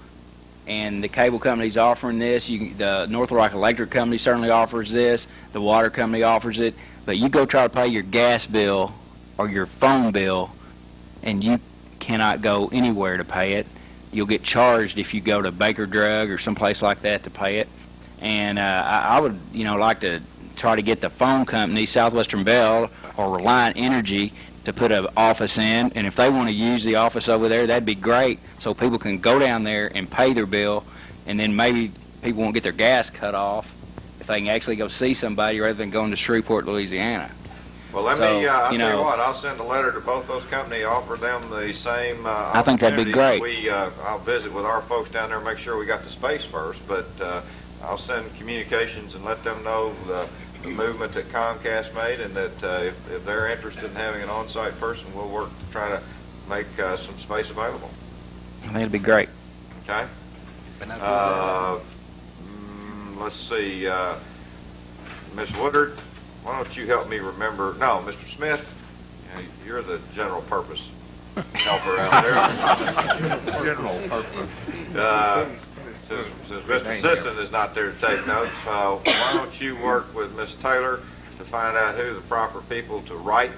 and the cable company's offering this. The North Little Rock Electric Company certainly offers this. The water company offers it. But you go try to pay your gas bill or your phone bill, and you cannot go anywhere to pay it. You'll get charged if you go to Baker Drug or someplace like that to pay it. And I would, like to try to get the phone company, Southwestern Bell or Reliant Energy, to put an office in. And if they want to use the office over there, that'd be great, so people can go down there and pay their bill, and then maybe people won't get their gas cut off if they can actually go see somebody rather than going to Shreveport, Louisiana. Well, I'll tell you what, I'll send a letter to both those companies, offer them the same I think that'd be great. I'll visit with our folks down there and make sure we got the space first, but I'll send communications and let them know the movement that Comcast made, and that if they're interested in having an on-site person, we'll work to try to make some space available. I think it'd be great. Okay? Let's see. Ms. Woodard, why don't you help me remember? No, Mr. Smith, you're the general purpose helper out there. General purpose. Since Mr. Sisson is not there to take notes, why don't you work with Ms. Taylor to find out who the proper people to write,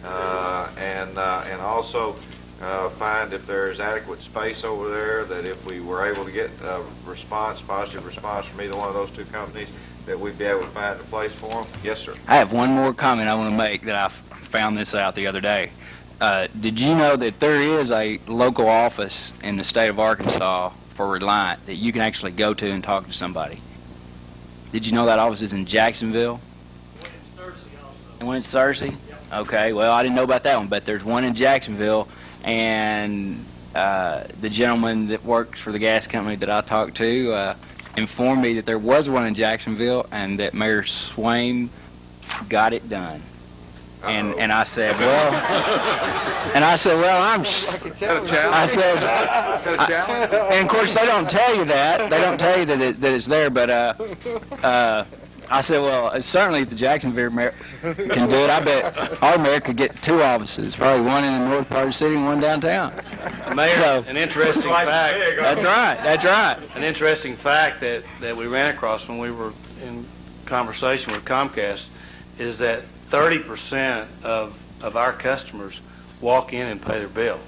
and also find if there's adequate space over there, that if we were able to get a positive response from either one of those two companies, that we'd be able to find a place for them? Yes, sir. I have one more comment I want to make that I found this out the other day. Did you know that there is a local office in the state of Arkansas for Reliant that you can actually go to and talk to somebody? Did you know that office is in Jacksonville? And one in Searcy? Okay, well, I didn't know about that one, but there's one in Jacksonville, and the gentleman that works for the gas company that I talked to informed me that there was one in Jacksonville and that Mayor Swain got it done. And I said, well, I'm. I said, and of course they don't tell you that. They don't tell you that it's there. But I said, well, certainly if the Jacksonville mayor can do it, I bet our mayor could get two offices, probably one in the north part of the city and one downtown. Mayor, an interesting fact. That's right. An interesting fact that we ran across when we were in conversation with Comcast is that 30% of our customers walk in and pay their bill.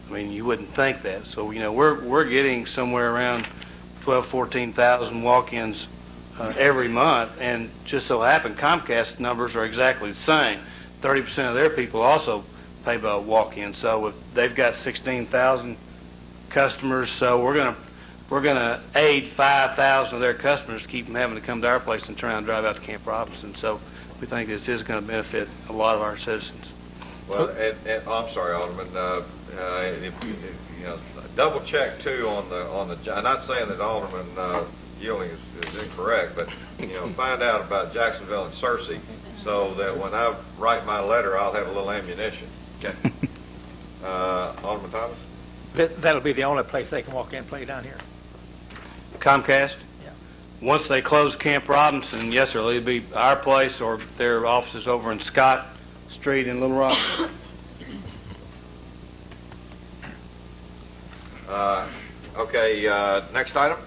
I mean, you wouldn't think that. So, we're getting somewhere around 14,000 walk-ins every month, and just so happened Comcast numbers are exactly the same. 30% of their people also pay by walk-in. So if they've got 16,000 customers, so we're gonna aid 5,000 of their customers, keep them having to come to our place and turn around and drive out to Camp Robinson. So we think this is going to benefit a lot of our citizens. Well, I'm sorry, Alderman. Double check too on the. I'm not saying that Alderman Ewing is incorrect, but find out about Jacksonville and Searcy, so that when I write my letter, I'll have a little ammunition. Okay. Alderman Thomas. That'll be the only place they can walk in and play down here. Comcast? Yeah. Once they close Camp Robinson, yes, sir, it'll be our place or their offices over in Scott Street in Little Rock. Okay, next item.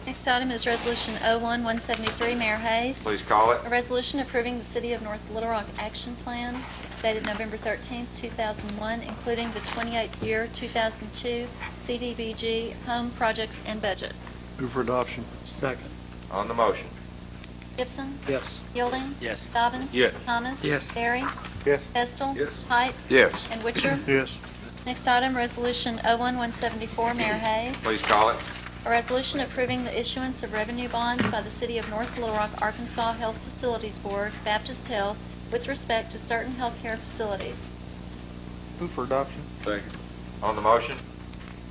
Next item is Resolution 01-173, Mayor Hayes. Please call it. A resolution approving the City of North Little Rock Action Plan dated November 13, 2001, including the 28th year 2002 CDBG home projects and budget. Move for adoption. Second. On the motion. Gibson? Yes. Yielding? Yes. Dobbin? Yes. Thomas? Yes. Barry? Yes. Vestal? Yes. Height? Yes. And Witcher? Yes. Next item, Resolution 01-174, Mayor Hayes. Please call it. A resolution approving the issuance of revenue bonds by the City of North Little Rock, Arkansas Health Facilities Board, Baptist Health, with respect to certain healthcare facilities. Move for adoption. Second. On the motion.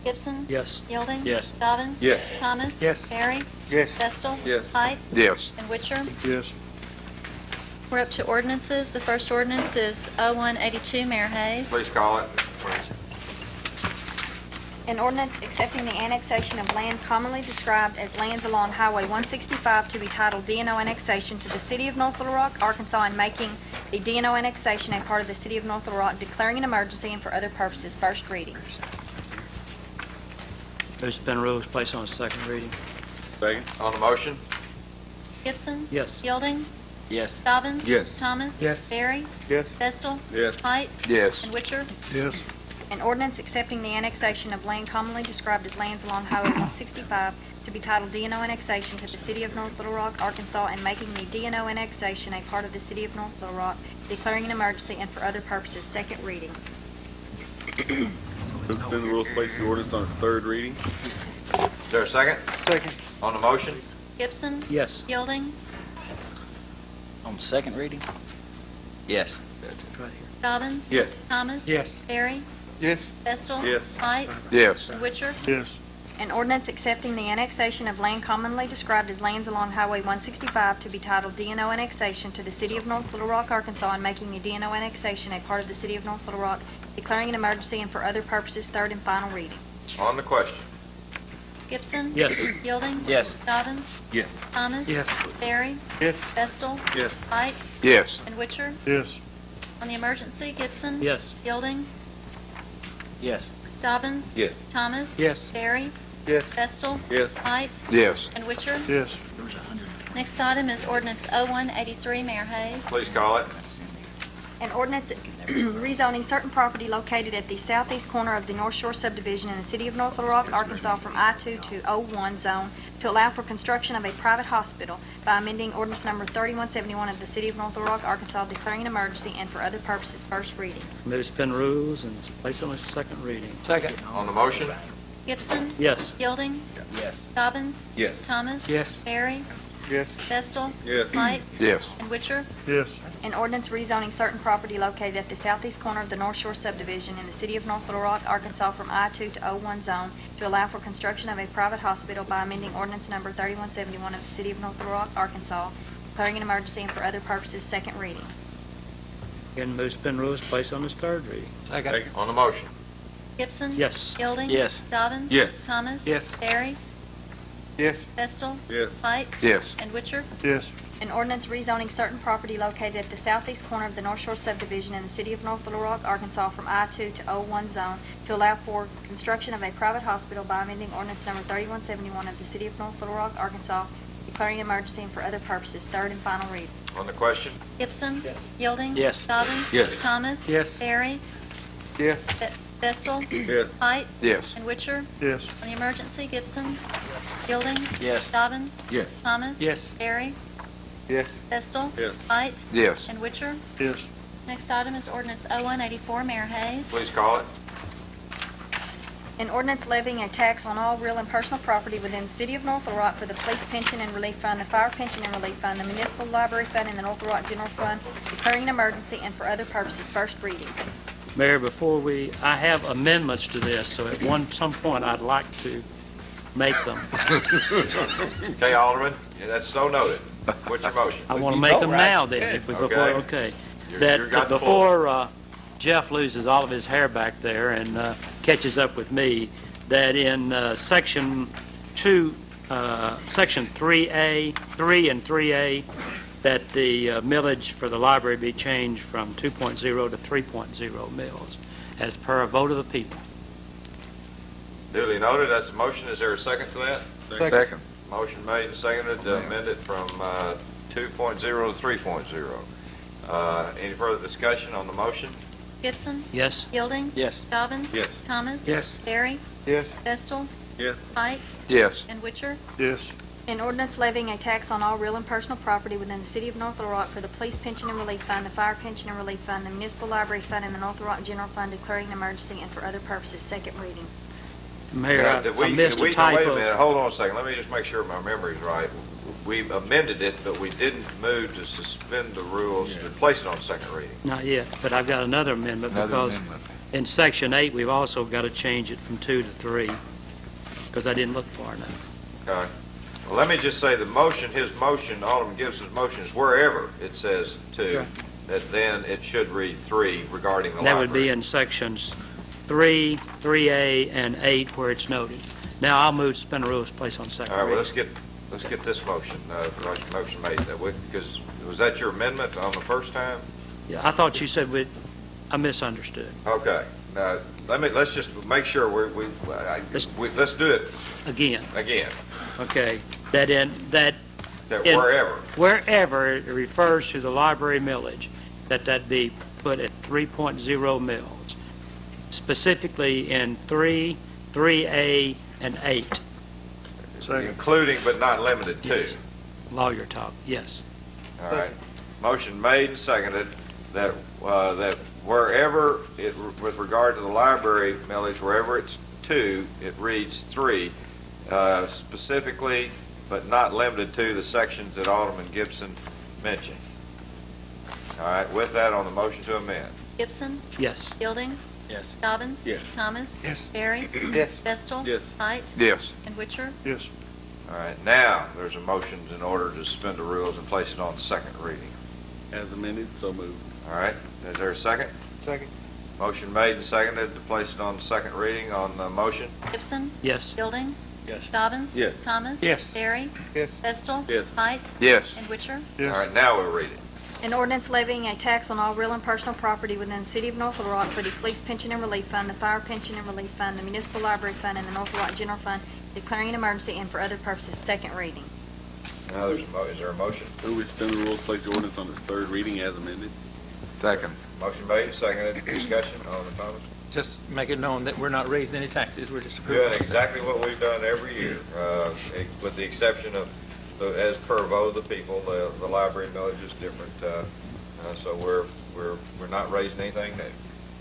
Gibson? Yes. Yielding? Yes. Dobbin? Yes. Thomas? Yes. Barry? Yes. Vestal? Yes. Height? Yes. And Witcher? Yes. We're up to ordinances. The first ordinance is 0182, Mayor Hayes. Please call it. An ordinance accepting the annexation of land commonly described as lands along Highway 165 to be titled D&O annexation to the City of North Little Rock, Arkansas, and making the D&O annexation a part of the City of North Little Rock, declaring an emergency and for other purposes. First reading. Suspend rules, place on second reading. Second. On the motion. Gibson? Yes. Yielding? Yes. Dobbin? Yes. Thomas? Yes. Barry? Yes. Vestal? Yes. Height? Yes. And Witcher? Yes. An ordinance accepting the annexation of land commonly described as lands along Highway 165 to be titled D&O annexation to the City of North Little Rock, Arkansas, and making the D&O annexation a part of the City of North Little Rock, declaring an emergency and for other purposes. Second reading. Suspend the rules, place the ordinance on its third reading. Is there a second? Second. On the motion. Gibson? Yes. Yielding? On second reading? Yes. Right here. Dobbin? Yes. Thomas? Yes. Barry? Yes. Vestal? Yes. Height? Yes. And Witcher? Yes. An ordinance accepting the annexation of land commonly described as lands along Highway 165 to be titled D&O annexation to the City of North Little Rock, Arkansas, and making the D&O annexation a part of the City of North Little Rock, declaring an emergency and for other purposes. Third and final reading. On the question. Gibson? Yes. Yielding? Yes. Dobbin? Yes. Thomas? Yes. Barry? Yes. Vestal? Yes. Height? Yes. And Witcher? Yes. On the emergency, Gibson? Yes. Yielding? Yes. Dobbin? Yes. Thomas? Yes. Barry? Yes. Vestal? Yes. Height? Yes. And Witcher? Yes. Next item is ordinance 0183, Mayor Hayes. Please call it. An ordinance rezoning certain property located at the southeast corner of the North Shore subdivision in the city of North Little Rock, Arkansas from I-2 to O1 zone to allow for construction of a private hospital by amending ordinance number 3171 of the city of North Little Rock, Arkansas, declaring an emergency and for other purposes. First reading. Move to suspend rules and place on its second reading. Second. On the motion? Gibson. Yes. Yielding. Yes. Dobbins. Yes. Thomas. Yes. Barry. Yes. Vestal. Yes. Height. Yes. And Witcher. Yes. An ordinance rezoning certain property located at the southeast corner of the North Shore subdivision in the city of North Little Rock, Arkansas from I-2 to O1 zone to allow for construction of a private hospital by amending ordinance number 3171 of the city of North Little Rock, Arkansas, declaring an emergency and for other purposes. Second reading. Again, move to suspend rules, place on its third reading. Second. On the motion? Gibson. Yes. Yielding. Yes. Dobbins. Yes. Thomas. Yes. Barry. Yes. Vestal. Yes. Height. Yes. And Witcher. Yes. An ordinance rezoning certain property located at the southeast corner of the North Shore subdivision in the city of North Little Rock, Arkansas from I-2 to O1 zone to allow for construction of a private hospital by amending ordinance number 3171 of the city of North Little Rock, Arkansas, declaring an emergency and for other purposes. Third and final reading. On the question? Gibson. Yes. Yielding. Yes. Dobbins. Yes. Thomas. Yes. Barry. Yes. Vestal. Yes. Height. Yes. And Witcher. Yes. On the emergency, Gibson. Yielding. Yes. Dobbins. Yes. Thomas. Yes. Barry. Yes. Vestal. Yes. Height. Yes. And Witcher. Yes. Next item is ordinance 0184, Mayor Hayes. Please call it. An ordinance levying a tax on all real and personal property within the city of North Little Rock for the Police Pension and Relief Fund, the Fire Pension and Relief Fund, the Municipal Library Fund, and the North Little Rock General Fund, declaring an emergency and for other purposes. First reading. Mayor, I have amendments to this, so at some point I'd like to make them. Okay, Alderman, yeah, that's so noted. What's your motion? I want to make them now then, if we Okay. okay. You're That got the floor. before Jeff loses all of his hair back there and catches up with me, that in section 3A, 3 and 3A, that the millage for the library be changed from 2.0 to 3.0 mills, as per a vote of the people. Duly noted, that's a motion. Is there a second to that? Second. Motion made and seconded to amend it from 2.0 to 3.0. Any further discussion on the motion? Gibson. Yes? Yielding. Yes. Dobbins. Yes. Thomas. Yes. Barry. Yes. Vestal. Yes. Height. Yes. And Witcher. Yes. An ordinance levying a tax on all real and personal property within the city of North Little Rock for the Police Pension and Relief Fund, the Fire Pension and Relief Fund, the Municipal Library Fund, and the North Little Rock General Fund, declaring an emergency and for other purposes. Second reading. Mayor, Now, I did we- missed did we- a now, Wait a typo. minute, hold on a second. Let me just make sure my memory's right. We amended it, but we didn't move to suspend the rules to place it on second reading. Not yet, but I've got another amendment Another because amendment. in section 8, we've also got to change it from 2 to 3, because I didn't look far enough. Okay. Well, let me just say the motion, his motion, Alderman Gibson's motion is wherever it says 2, Right. that then it should read 3 regarding the That library. would be in sections 3, 3A, and 8 where it's noted. Now, I'll move to suspend the rules, place on second All right, well, reading. let's get this motion, motion made, because, was that your amendment on the first time? Yeah, I thought you said I misunderstood. Okay, now, let's just make sure let's do it Again, again, okay, that in wherever. wherever it refers to the library millage, that be put at 3.0 mills, specifically in 3, 3A, and 8. Second. Including but not limited to. Yes. Lawyer talk, yes. All right. Motion made and seconded that wherever with regard to the library millage, wherever it's 2, it reads 3, specifically but not limited to the sections that Alderman Gibson mentioned. All right. With that, on the motion to amend. Gibson. Yes. Yielding. Yes. Dobbins. Yes. Thomas. Yes. Barry. Yes. Vestal. Yes. Height. Yes. And Witcher. Yes. All right. Now there's a motion in order to suspend the rules and place it on second reading. As amended, so moved. All right. Is there a second? Second. Motion made and seconded to place it on second reading on the motion. Gibson. Yes. Yielding. Yes. Dobbins. Yes. Thomas. Yes. Barry. Yes. Vestal. Yes. Height. Yes. And Witcher. All right. Now we'll read it. An ordinance levying a tax on all real and personal property within the city of North Little Rock for the Police Pension and Relief Fund, the Fire Pension and Relief Fund, the Municipal Library Fund, and the North Little Rock General Fund, declaring an emergency and for other purposes. Second reading. Now is there a motion? Move we suspend the rules, place the ordinance on its third reading as amended. Second. Motion made, seconded, discussion, Alderman Thomas. Just make it known that we're not raising any taxes, we're just Doing approving. exactly what we've done every year, with the exception of, as per vote of the people, the library millage is different, so we're not raising anything new.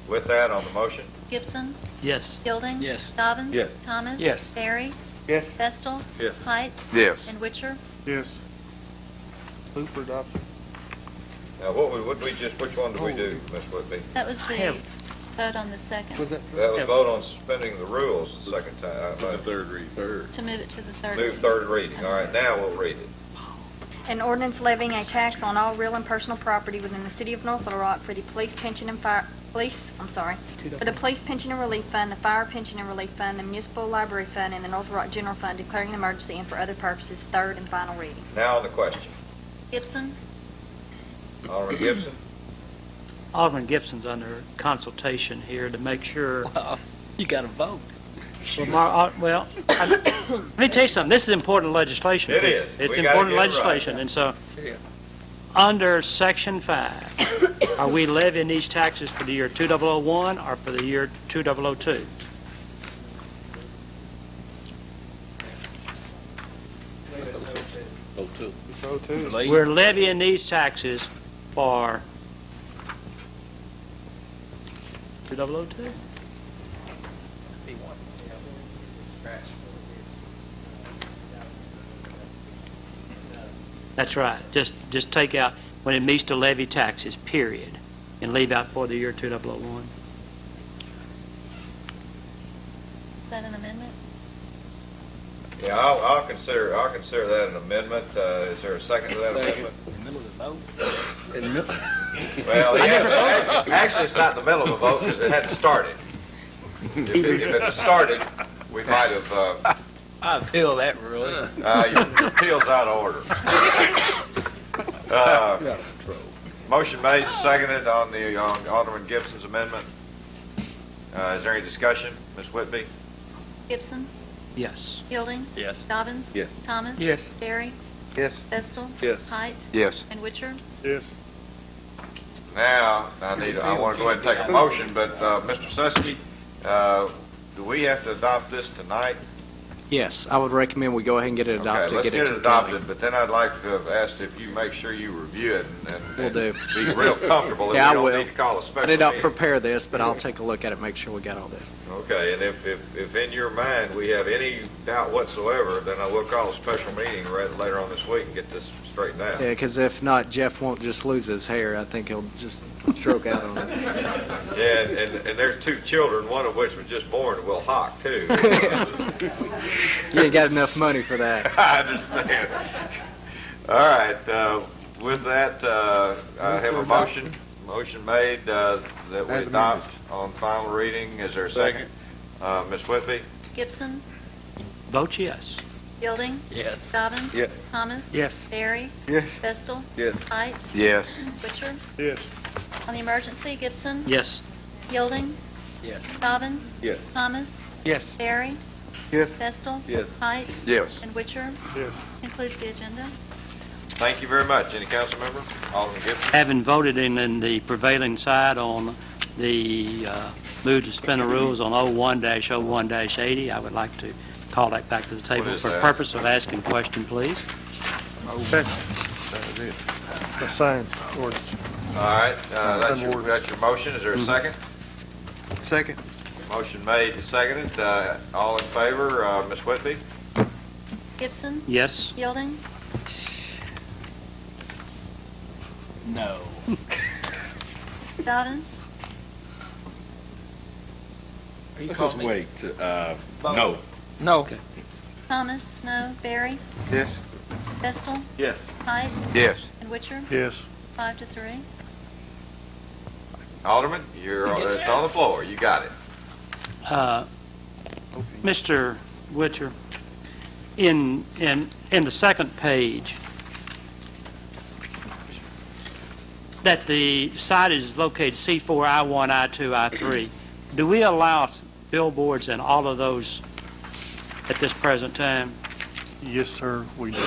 With that, on the motion, Gibson, Yes. Yielding. Yes. Dobbins. Yes. Thomas. Yes. Barry. Yes. Vestal. Yes. Height. Yes. And Witcher. Yes. Move for adoption. now which one did we do, Ms. Whitby? That was the have- vote on the second, Was that? That was vote on suspending the rules the second time. Third read. to move it to the third. Move third reading. All right, now we'll read it. An ordinance levying a tax on all real and personal property within the city of North Little Rock for the police pension and for the police pension and relief fund, the fire pension and relief fund, the municipal library fund, and the North Little Rock general fund, declaring an emergency and for other purposes, third and final reading. Now on the question. Gibson. Alderman Gibson? Alderman Gibson's under consultation here to make sure. You got to vote. Let me tell you something. This is important legislation. It is. It's We gotta important get it right. legislation, and so under Section 5, are we levying these taxes for the year 2001 or for the year 2002? We're levying these taxes for 2002. That's right. Just take out when it meets to levy taxes, period, and leave out for the year 2001. Is that an amendment? Yeah, I'll consider that an amendment. Is there a second to that amendment? Well, yeah, actually, it's not in the middle of the vote because it hadn't started. If it had started, we might have, I feel that really. your appeal's out of order. Motion made and seconded on Alderman Gibson's amendment. Is there any discussion? Ms. Whitby? Gibson. Yes. Yielding. Yes. Dobbins. Yes. Thomas. Yes. Barry. Yes. Vestal. Yes. Height. Yes. And Witcher. Yes. Now, I want to go ahead and take a motion, but Mr. Susky, do we have to adopt this tonight? Yes, I would recommend we go ahead and get it adopted. Okay, let's get to it the adopted, county. but then I'd like to have asked if you make sure you review it and Will do. be real comfortable that Yeah, I we don't will. need to call a I special did not meeting. prepare this, but I'll take a look at it, make sure we got all this. Okay, and if in your mind we have any doubt whatsoever, then I will call a special meeting later on this week and get this straightened out. Yeah, because if not, Jeff won't just lose his hair. I think he'll just stroke out on us. Yeah, and there's two children, one of which was just born and will hawk too. You ain't got enough money for that. I understand. All right, with that, I have a motion made that we As adopt on final reading. Is there a second? Ms. Whitby? Gibson. Vote yes. Yielding. Yes. Dobbins. Yes. Thomas. Yes. Barry. Yes. Vestal. Yes. Height. Yes. Witcher. Yes. On the emergency, Gibson. Yes. Yielding. Yes. Dobbins. Yes. Thomas. Yes. Barry. Yes. Vestal. Yes. Height. Yes. And Witcher. Yes. Concludes the agenda. Thank you very much. Any council member? Alderman Gibson? Having voted in the prevailing side on the move to suspend the rules on 01-01-80, I would like to call that back to the table is for the that? purpose of asking question, please. That is it. The sign ordinance. All right, that's your motion. Is there a second? Second. Motion made and seconded. All in favor, Ms. Whitby? Gibson. Yes. Yielding. No. Dobbins. Let's just wait. No. No. Thomas. No. Barry. Yes. Vestal. Yes. Height. Yes. And Witcher. Yes. 5-3. Alderman, it's on the floor. You got it. Mr. Witcher, in the second page, that the site is located C4, I-1, I-2, I-3, do we allow billboards in all of those at this present time? Yes, sir, we do.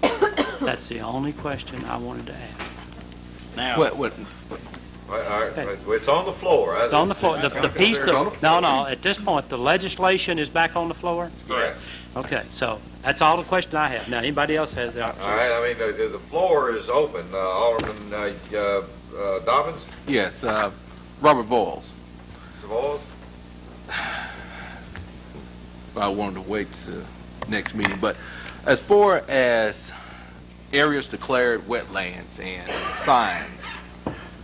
Okay. That's the only question I wanted to ask. Now, What, It's on the floor. it's on the floor. The piece that, no, at this point, the legislation is back on the floor? Yes. Okay, so that's all the question I have. Now, anybody else has the All opportunity? right, I mean, the floor is open. Alderman Dobbins, yes, Robert Boyles. Mr. Voles? I wanted to wait to next meeting, but as far as areas declared wetlands and signs,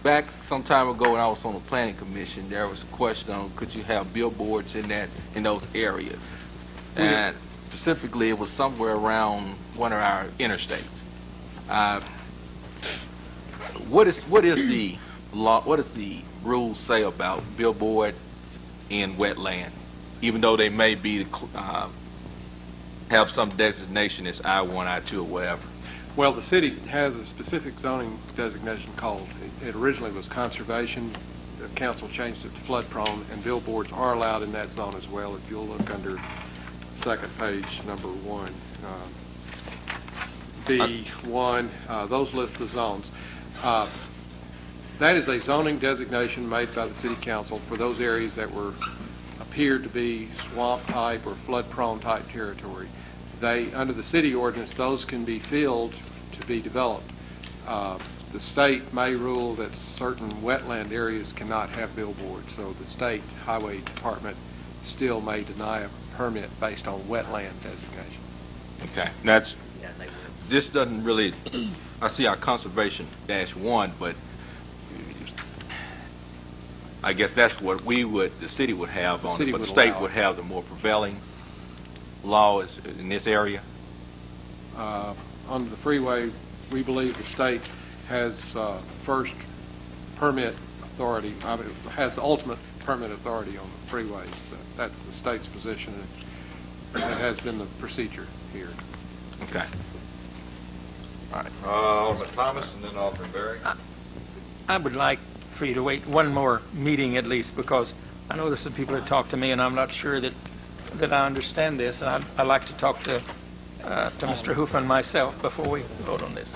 back some time ago when I was on the planning commission, there was a question on could you have billboards in those areas, and specifically it was somewhere around one of our interstates. What is the law? What does the rules say about billboard in wetland, even though they may be have some designation as I-1, I-2, or whatever? Well, the city has a specific zoning designation called, it originally was conservation. The council changed it to flood prone, and billboards are allowed in that zone as well. If you'll look under second page, number 1, B1, those list the zones. That is a zoning designation made by the city council for those areas that appeared to be swamp type or flood prone type territory. Under the city ordinance, those can be filled to be developed. The state may rule that certain wetland areas cannot have billboards, so the state highway department still may deny a permit based on wetland designation. Okay, this doesn't really, I see our conservation -1, but I guess that's what the city would have on it, but the state would have the more prevailing law in this area? On the freeway, we believe the state has first permit authority, has the ultimate permit authority on the freeways. That's the state's position, and that has been the procedure here. Okay. All right. Alderman Thomas and then Alderman Berry. I would like for you to wait one more meeting at least, because I know there's some people that talk to me, and I'm not sure that I understand this. And I'd like to talk to Mr. Huffman myself before we vote on this.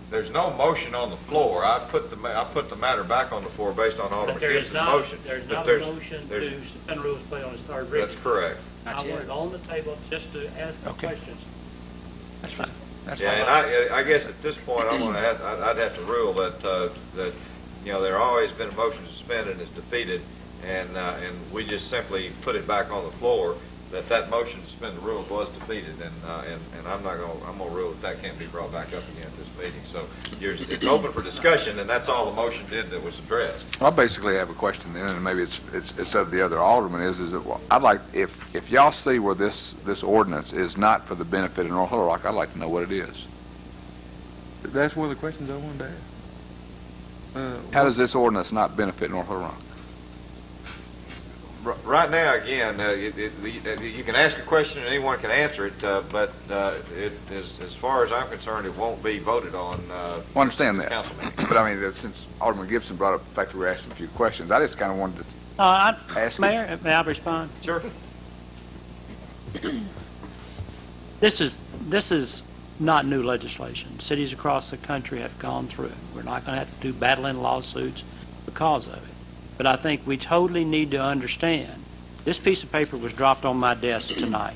There's no motion on the floor. I put the matter back on the floor based on Alderman Gibson's motion. There's not a motion to suspend rules play on its third reading. That's correct. I want it on the table just to ask the questions. That's fine. That's Yeah, fine. and I guess at this point, I'd have to rule that there always been a motion to suspend and it's defeated, and we just simply put it back on the floor, that motion to suspend the rules was defeated, and I'm gonna rule that can't be brought back up again at this meeting. So it's open for discussion, and that's all the motion did that was addressed. I basically have a question then, and maybe it's of the other alderman, is that I'd like, if y'all see where this ordinance is not for the benefit of North Little Rock, I'd like to know what it is. That's one of the questions I wanted to ask. How does this ordinance not benefit North Little Rock? Right now, again, you can ask a question and anyone can answer it, but as far as I'm concerned, it won't be voted on. I understand this that, council meeting. but I mean, since Alderman Gibson brought up the fact that we were asking a few questions, I just kind of wanted to ask. Mayor, may I respond? Sure. This is not new legislation. Cities across the country have gone through it. We're not going to have to do battling lawsuits because of it. But I think we totally need to understand, this piece of paper was dropped on my desk tonight.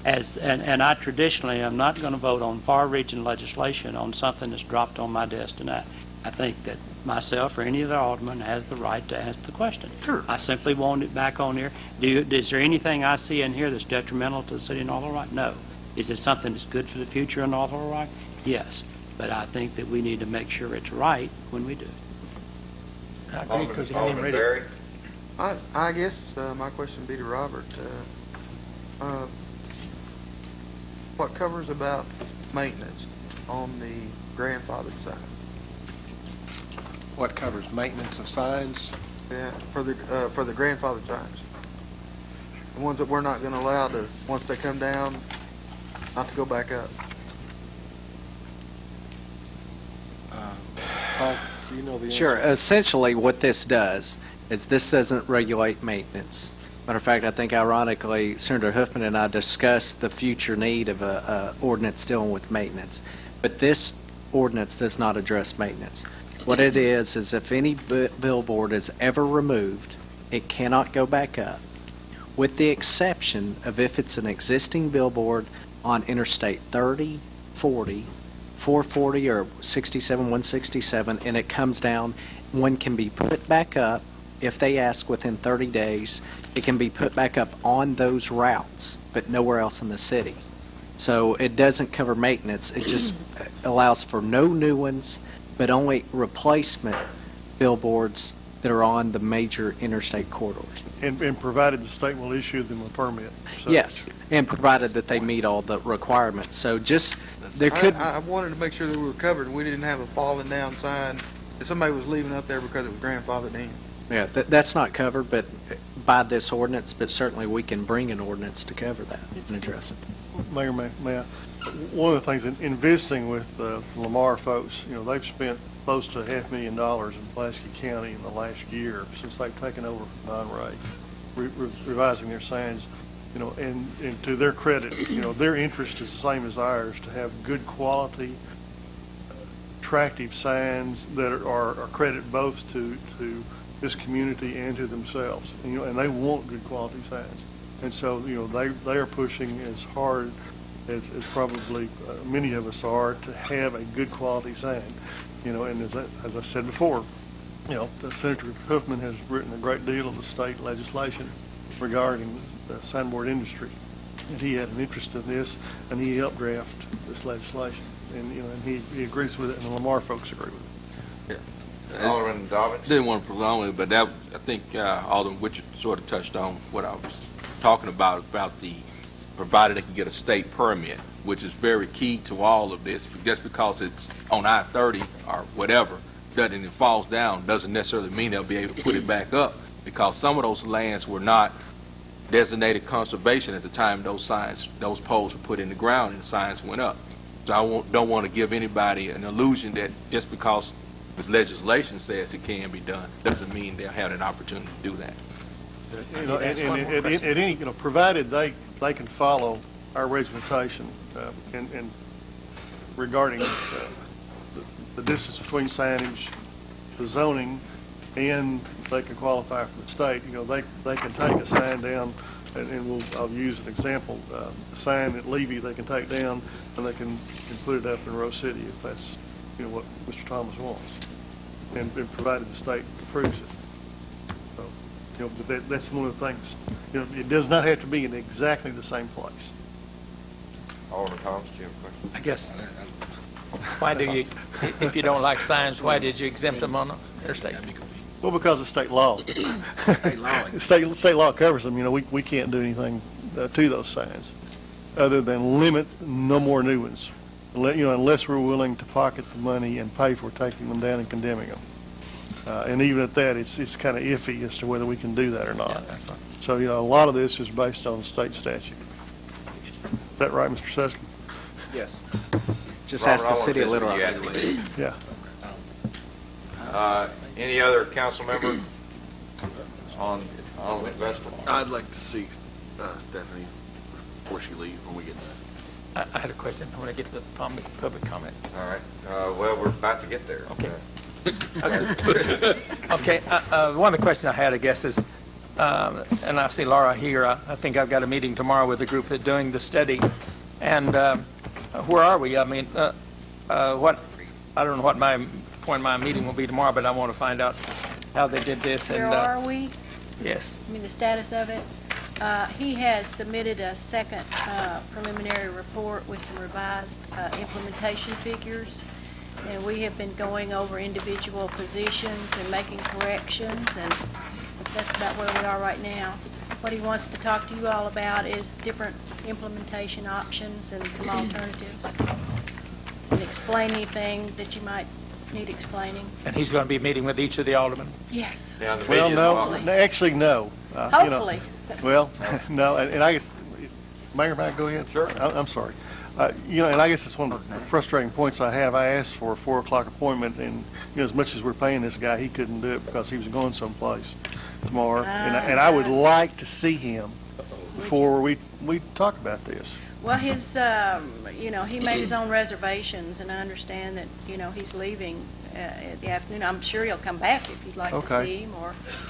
And I traditionally am not going to vote on far-reaching legislation on something that's dropped on my desk tonight. I think that myself or any other alderman has the right to ask the question. Sure. I simply want it back on here. Is there anything I see in here that's detrimental to the city of North Little Rock? No. Is it something that's good for the future of North Little Rock? Yes. But I think that we need to make sure it's right when we do it. I agree, because you haven't even read it. I guess my question would be to Robert. What covers about maintenance on the grandfathered sign? What covers maintenance of signs? Yeah, for the grandfathered signs. The ones that we're not going to allow to, once they come down, not to go back up. Paul, do you know the answer? Sure. Essentially, what this does is this doesn't regulate maintenance. Matter of fact, I think ironically, Senator Huffman and I discussed the future need of a ordinance dealing with maintenance. But this ordinance does not address maintenance. What it is if any billboard is ever removed, it cannot go back up, with the exception of if it's an existing billboard on Interstate 30, 40, 440, or 67, 167, and it comes down. One can be put back up if they ask within 30 days. It can be put back up on those routes, but nowhere else in the city. So it doesn't cover maintenance. It just allows for no new ones, but only replacement billboards that are on the major interstate corridors. And provided the state will issue them a permit. So- Yes, and provided that they meet all the requirements. So just, there could... I wanted to make sure that we were covered and we didn't have a falling down sign that somebody was leaving up there because it was grandfathered in. Yeah, that's not covered, but by this ordinance, but certainly we can bring an ordinance to cover that and address it. Mayor, may I? One of the things in visiting with Lamar folks, they've spent close to $500,000 in Pulaski County in the last year since they've taken over from Don Ray, revising their signs. And to their credit, their interest is the same as ours, to have good quality, attractive signs that are credit both to this community and to themselves. And they want good quality signs. And so, they are pushing as hard as probably many of us are to have a good quality sign. And as I said before, Senator Huffman has written a great deal of the state legislation regarding the signboard industry. And he had an interest in this, and he helped draft this legislation. And, and he agrees with it, and the Lamar folks agree with it. Alderman Dobbins? Didn't want to prolong it, but I think Alderman Richard sort of touched on what I was talking about the, provided they can get a state permit, which is very key to all of this. Just because it's on I-30 or whatever, and it falls down, doesn't necessarily mean they'll be able to put it back up, because some of those lands were not designated conservation at the time those poles were put in the ground and the signs went up. So I don't want to give anybody an illusion that just because this legislation says it can be done, doesn't mean they'll have an opportunity to do that. Provided they can follow our regimentation and regarding the distance between signage, the zoning, and they can qualify for the state. They can take a sign down, and I'll use an example. The sign at Levy they can take down, and they can put it up in Rose City if that's what Mr. Thomas wants, and provided the state approves it. So, but that's one of the things. It does not have to be in exactly the same place. Alderman Thomas, do you have a question? I guess, why do you, if you don't like signs, why did you exempt them on the interstate? Well, because of state law. State law. State law covers them. We can't do anything to those signs other than limit no more new ones. Unless we're willing to pocket the money and pay for taking them down and condemning them. And even at that, it's kind of iffy as to whether we can do that or not. Yeah, that's right. So, a lot of this is based on state statute. Is that right, Mr. Suskin? Yes. Just ask the city of Little Rock. Yeah. Any other council member on investment? I'd like to see Stephanie before she leaves when we get done. I had a question. I want to get to the public comment. All right. Well, we're about to get there. Okay. Okay. One of the questions I had, I guess, is, and I see Laura here. I think I've got a meeting tomorrow with a group that's doing the study. And where are we? I mean, I don't know what my point of my meeting will be tomorrow, but I want to find out how they did this. Where are we? Yes. I mean, the status of it. He has submitted a second preliminary report with some revised implementation figures, and we have been going over individual positions and making corrections, and that's about where we are right now. What he wants to talk to you all about is different implementation options and some alternatives, and explain anything that you might need explaining. And he's going to be meeting with each of the aldermen? Yes. Well, no. Actually, no. Hopefully. Well, no, and I guess, Mayor, may I go ahead? Sure. I'm sorry. And I guess it's one of the frustrating points I have. I asked for a 4 o'clock appointment, and as much as we're paying this guy, he couldn't do it because he was going someplace tomorrow. And I would like to see him before we talk about this. Well, his, he made his own reservations, and I understand that, he's leaving at the afternoon. I'm sure he'll come back if you'd like to Okay. see him,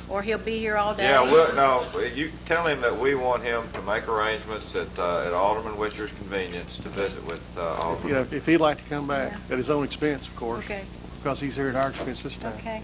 or he'll be here all day. Yeah, well, no, you tell him that we want him to make arrangements at Alderman Witcher's convenience to visit with Alderman. If he'd like to come back, at his own expense, of course. Okay. Because he's here at our expense this time. Okay.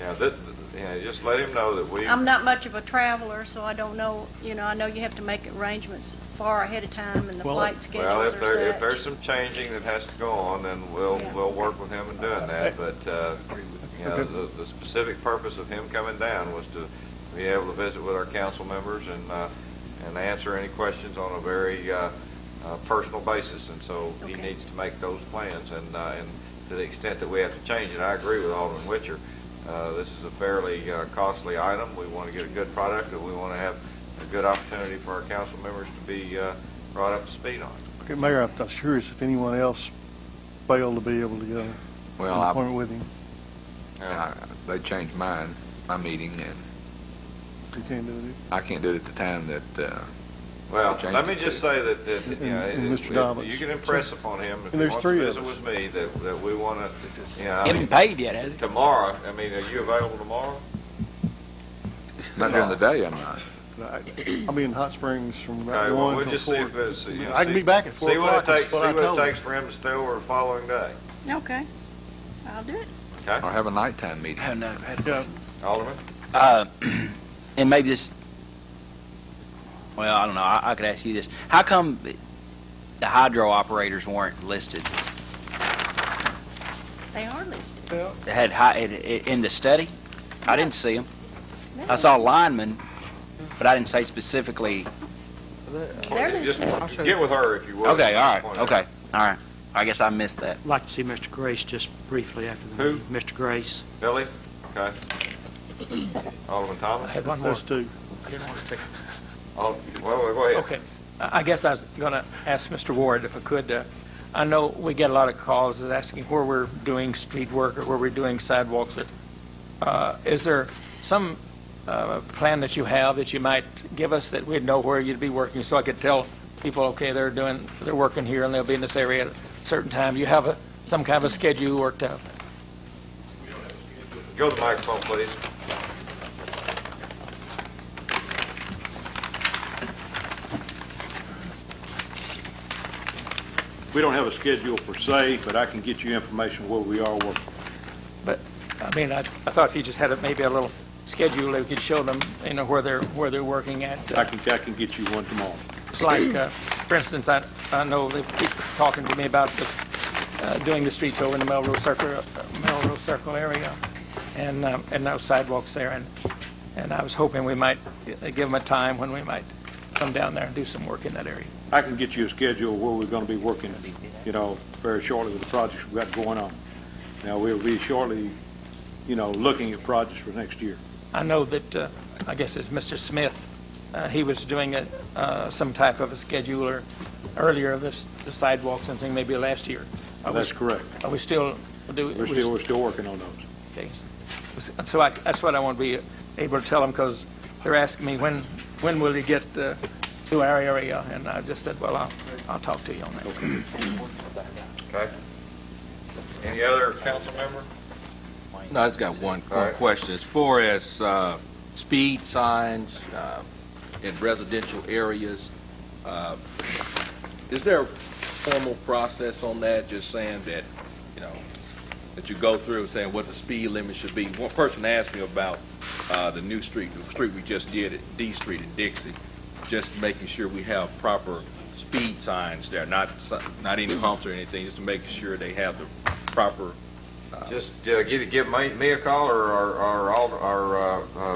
Yeah, just let him know that we. I'm not much of a traveler, so I don't know, I know you have to make arrangements far ahead of time, and the flight schedules Well, are if such. there's some changing that has to go on, then we'll work with him in doing that. But the specific purpose of him coming down was to be able to visit with our council members and answer any questions on a very personal basis. And so he needs to make those plans. And to the extent that we have to change it, I agree with Alderman Witcher. This is a fairly costly item. We want to get a good product, and we want to have a good opportunity for our council members to be brought up to speed on it. Okay, Mayor, I'm curious if anyone else failed to be able to go Well, an appointment with him. They changed my meeting, and You can't do it. I can't do it at the time that. Well, changed let me it just to. say that And Mr. Dobbins. you can impress upon him if And he there's wants three to of visit us. with me that we want to. He hasn't paid yet, has he? Tomorrow. I mean, are you available tomorrow? Not during the day, I'm not. I'll be in Hot Springs from Okay, about well, 1 we'll till just 4. see if it's. I can be back at 4 See what it o'clock. takes. See what it takes for him to stay over the following day. Okay, I'll do it. Okay. Or have a nighttime meeting. Oh, no. Yeah. Alderman. And maybe this. Well, I don't know. I could ask you this: how come the hydro operators weren't listed? They are listed. They had in the study. I didn't see them. I saw linemen, but I didn't say specifically. They're Just listed. get with her if you would. Okay, all right, okay, all right. I guess I missed that. I'd like to see Mr. Grace just briefly after the Who? meeting. Mr. Grace. Billy. Okay. Alderman I Thomas. had one more. Those two. I didn't want to take. Well, go ahead. Okay. I guess I was going to ask Mr. Ward if I could. I know we get a lot of calls asking where we're doing street work or where we're doing sidewalks. Is there some plan that you have that you might give us that we'd know where you'd be working, so I could tell people, okay, they're working here and they'll be in this area at a certain time? Do you have some kind of a schedule worked out? Go to the microphone, please. We don't have a schedule per se, but I can get you information where we are working. But I mean, I thought if you just had maybe a little schedule, they could show them, where they're working at. I can get you one tomorrow. It's like, for instance, I know they keep talking to me about doing the streets over in the Melrose Circle area, and those sidewalks there, and I was hoping we might give them a time when we might come down there and do some work in that area. I can get you a schedule where we're going to be working, very shortly with the projects we've got going on. Now, we'll be shortly, looking at projects for next year. I know that, I guess it's Mr. Smith, he was doing some type of a schedule or earlier of the sidewalks and thing, maybe last year. That's correct. Are we still We're still working on those. Okay. So that's what I want to be able to tell them, because they're asking me when will you get to our area, and I just said, well, I'll talk to you on that. Okay. Any other council member? No, I just got one All right. question. As far as speed signs in residential areas, is there a formal process on that, just saying that, that you go through saying what the speed limit should be? One person asked me about the new street, the street we just did at D Street in Dixie, just making sure we have proper speed signs there, not any humps or anything, just to make sure they have the proper. Just either give me a call or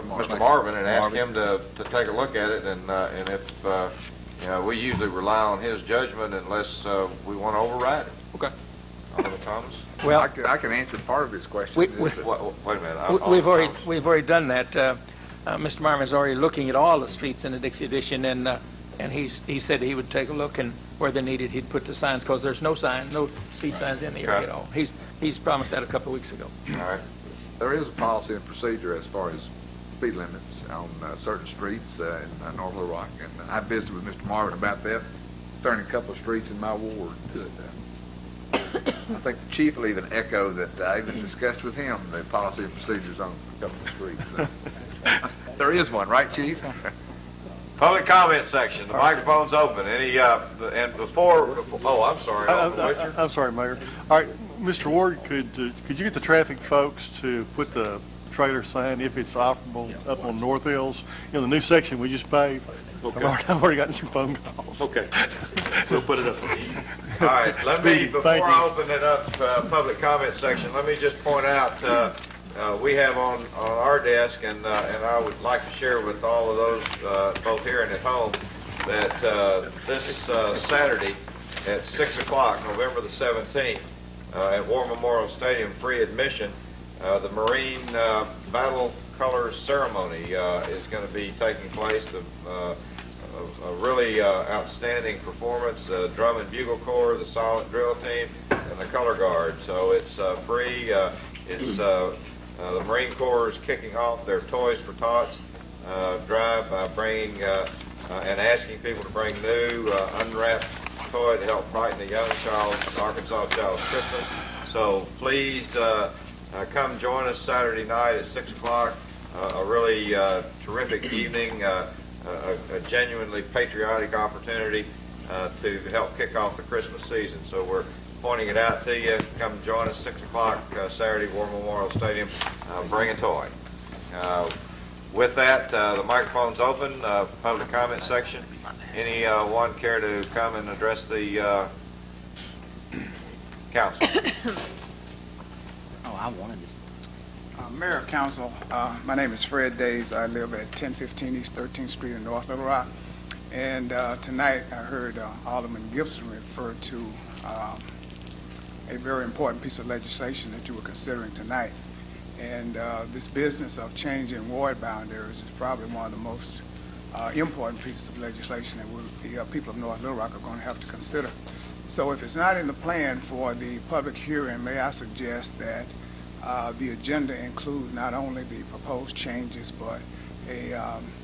Mr. Marvin and ask him to take a look at it, and if we usually rely on his judgment unless we want to override it. Okay. Alderman Thomas. Well, I can answer part of his question. Wait a minute. We've already done that. Mr. Marvin's already looking at all the streets in the Dixie Addition, and he said he would take a look, and where they needed, he'd put the signs, because there's no speed signs in the area at all. He's promised that a couple of weeks ago. All right. There is a policy and procedure as far as speed limits on certain streets in North Little Rock, and I visited with Mr. Marvin about that. concerning a couple of streets in my ward. I think the chief will even echo that I even discussed with him the policy and procedures on a couple of streets. So. There is one, right, Chief? Public comment section. The microphone's open. Any, and before, oh, I'm sorry. I'm sorry, Mayor. All right, Mr. Ward, could you get the traffic folks to put the trailer sign, if it's operable, up on North Hills? You know, the new section we just paved. Okay. I've already gotten some phone calls. Okay. We'll put it up. All right, let me, before Thank you. I open it up, public comment section, let me just point out, we have on our desk, and I would like to share with all of those, both here and at home, that this Saturday at 6 o'clock, November the 17th, at War Memorial Stadium, free admission, the Marine Battle Colors Ceremony is going to be taking place. A really outstanding performance, the Drum and Bugle Corps, the Silent Drill Team, and the Color Guard. So it's free. The Marine Corps is kicking off their Toys for Tots drive by bringing and asking people to bring new unwrapped toy to help brighten a young child's, Arkansas child's Christmas. So please come join us Saturday night at 6 o'clock. A really terrific evening. A genuinely patriotic opportunity to help kick off the Christmas season. So we're pointing it out to you. Come join us 6 o'clock Saturday, War Memorial Stadium. Bring a toy. With that, the microphone's open. Public comment section. Anyone care to come and address the council? I wanted to. Mayor, Council, my name is Fred Days. I live at 1015 East 13th Street in North Little Rock. And tonight I heard Alderman Gibson refer to a very important piece of legislation that you were considering tonight. And this business of changing ward boundaries is probably one of the most important pieces of legislation that the people of North Little Rock are going to have to consider. So if it's not in the plan for the public hearing, may I suggest that the agenda include not only the proposed changes, but a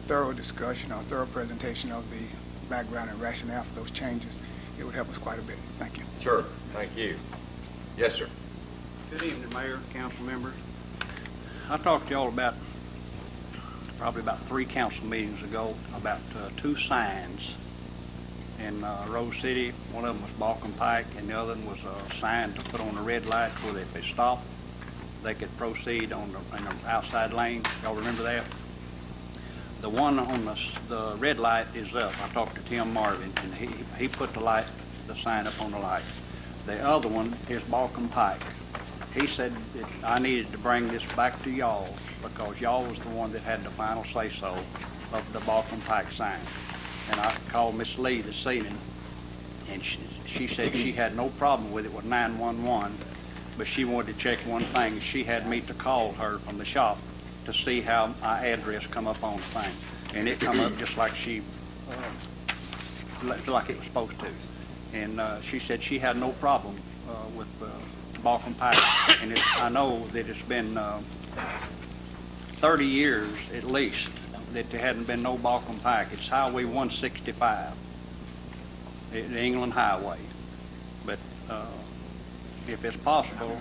thorough discussion or thorough presentation of the background and rationale for those changes. It would help us quite a bit. Thank you. Sure. Thank you. Yes, sir. Good evening, Mayor, council members. I talked to y'all about, probably about 3 council meetings ago, about 2 signs in Rose City. One of them was Balkan Pike, and the other one was a sign to put on the red lights where if they stop, they could proceed on in the outside lane. Y'all remember that? The one on the red light is up. I talked to Tim Marvin, and he put the sign up on the light. The other one is Balkan Pike. He said that I needed to bring this back to y'all because y'all was the one that had the final say-so of the Balkan Pike sign. And I called Miss Lee this evening, and she said she had no problem with it with 911. But she wanted to check one thing. She had me to call her from the shop to see how my address come up on the thing. And it come up just like like it was supposed to. And she said she had no problem with Balkan Pike. And I know that it's been 30 years at least that there hadn't been no Balkan Pike. It's Highway 165, the England Highway. But if it's possible,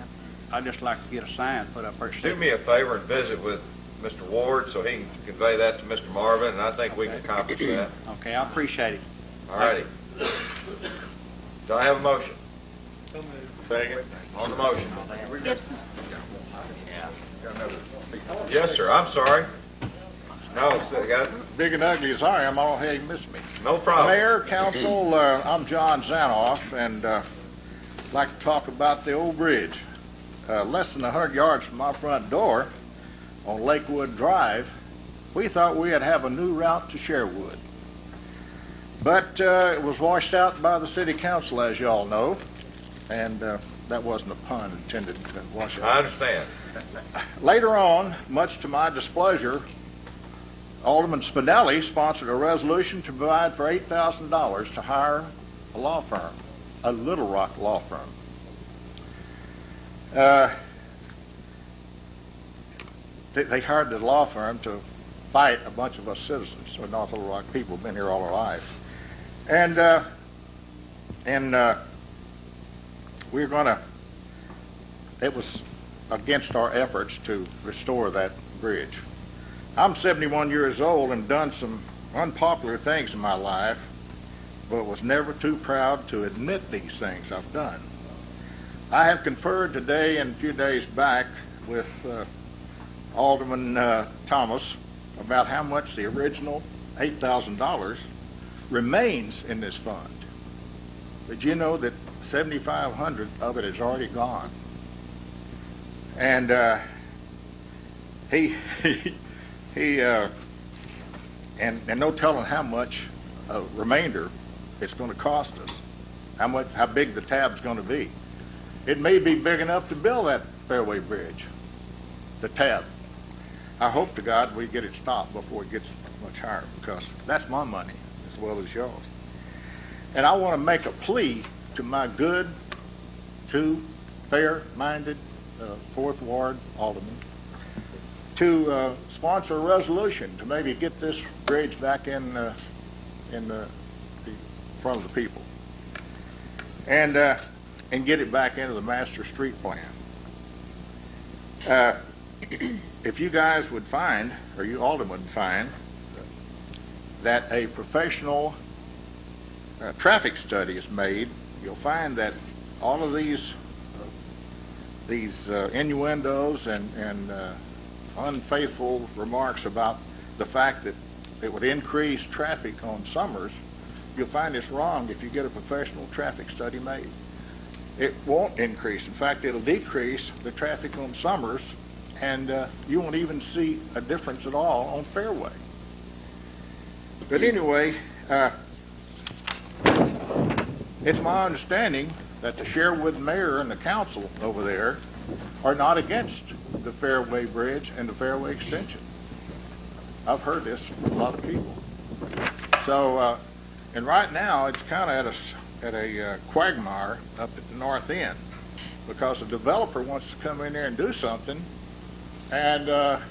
I'd just like to get a sign put up there. Do me a favor and visit with Mr. Ward so he can convey that to Mr. Marvin, and I think we can accomplish that. Okay, I appreciate it. All righty. Do I have a motion? Second. On the motion. Gibson. Yes, sir. I'm sorry. No, Big and ugly as I am, I don't have you miss me. No problem. Mayor, council, I'm John Zanoff, and like to talk about the old bridge. Less than 100 yards from my front door on Lakewood Drive, we thought we'd have a new route to Sherwood. But it was washed out by the city council, as y'all know, and that wasn't a pun intended to wash out. I understand. Later on, much to my displeasure, Alderman Spinelli sponsored a resolution to provide for $8,000 to hire a law firm, a Little Rock law firm. They hired the law firm to fight a bunch of us citizens, or North Little Rock people who've been here all our lives. And And we're going to, it was against our efforts to restore that bridge. I'm 71 years old and done some unpopular things in my life, but was never too proud to admit these things I've done. I have conferred today and a few days back with Alderman Thomas about how much the original $8,000 remains in this fund. Did you know that $7,500 of it is already gone? And and no telling how much remainder it's going to cost us, how big the tab's going to be. It may be big enough to build that Fairway Bridge, the tab. I hope to God we get it stopped before it gets much higher, because that's my money as well as yours. And I want to make a plea to my good, two fair-minded Fourth Ward aldermen to sponsor a resolution to maybe get this bridge back in the front of the people, and get it back into the master street plan. If you guys would find, or you aldermen would find, that a professional traffic study is made, you'll find that all of these innuendos and unfaithful remarks about the fact that it would increase traffic on Summers, you'll find it's wrong if you get a professional traffic study made. It won't increase. In fact, it'll decrease the traffic on Summers, and you won't even see a difference at all on Fairway. But anyway, it's my understanding that the Sherwood mayor and the council over there are not against the Fairway Bridge and the Fairway extension. I've heard this from a lot of people. So, and right now it's kind of at a quagmire up at the north end, because the developer wants to come in there and do something, and the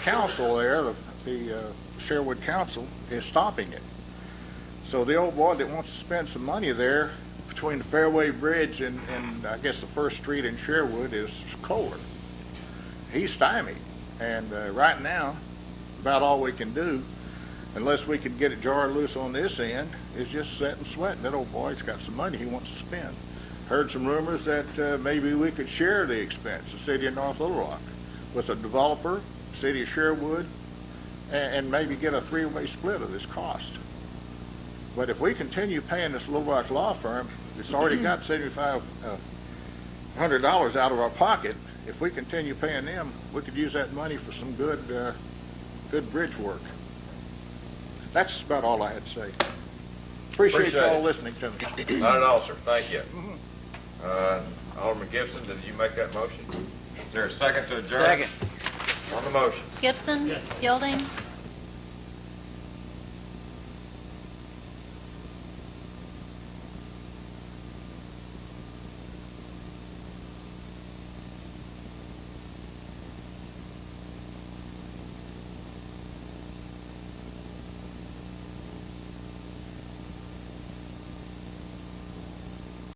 council there, the Sherwood Council, is stopping it. So the old boy that wants to spend some money there between the Fairway Bridge and I guess the first street in Sherwood is Kohler. He's stymied, and right now, about all we can do, unless we can get it jarred loose on this end, is just sit and sweat. That old boy's got some money he wants to spend. Heard some rumors that maybe we could share the expense, the city of North Little Rock, with a developer, city of Sherwood, and maybe get a three-way split of this cost. But if we continue paying this Little Rock law firm, it's already got $7,500 out of our pocket. If we continue paying them, we could use that money for some good bridge work. That's about all I had to say. Appreciate y'all listening to me. Not at all, sir. Thank you. Alderman Gibson, did you make that motion? Is there a second to adjourn? Second. On the motion. Gibson. Yes. Yielding.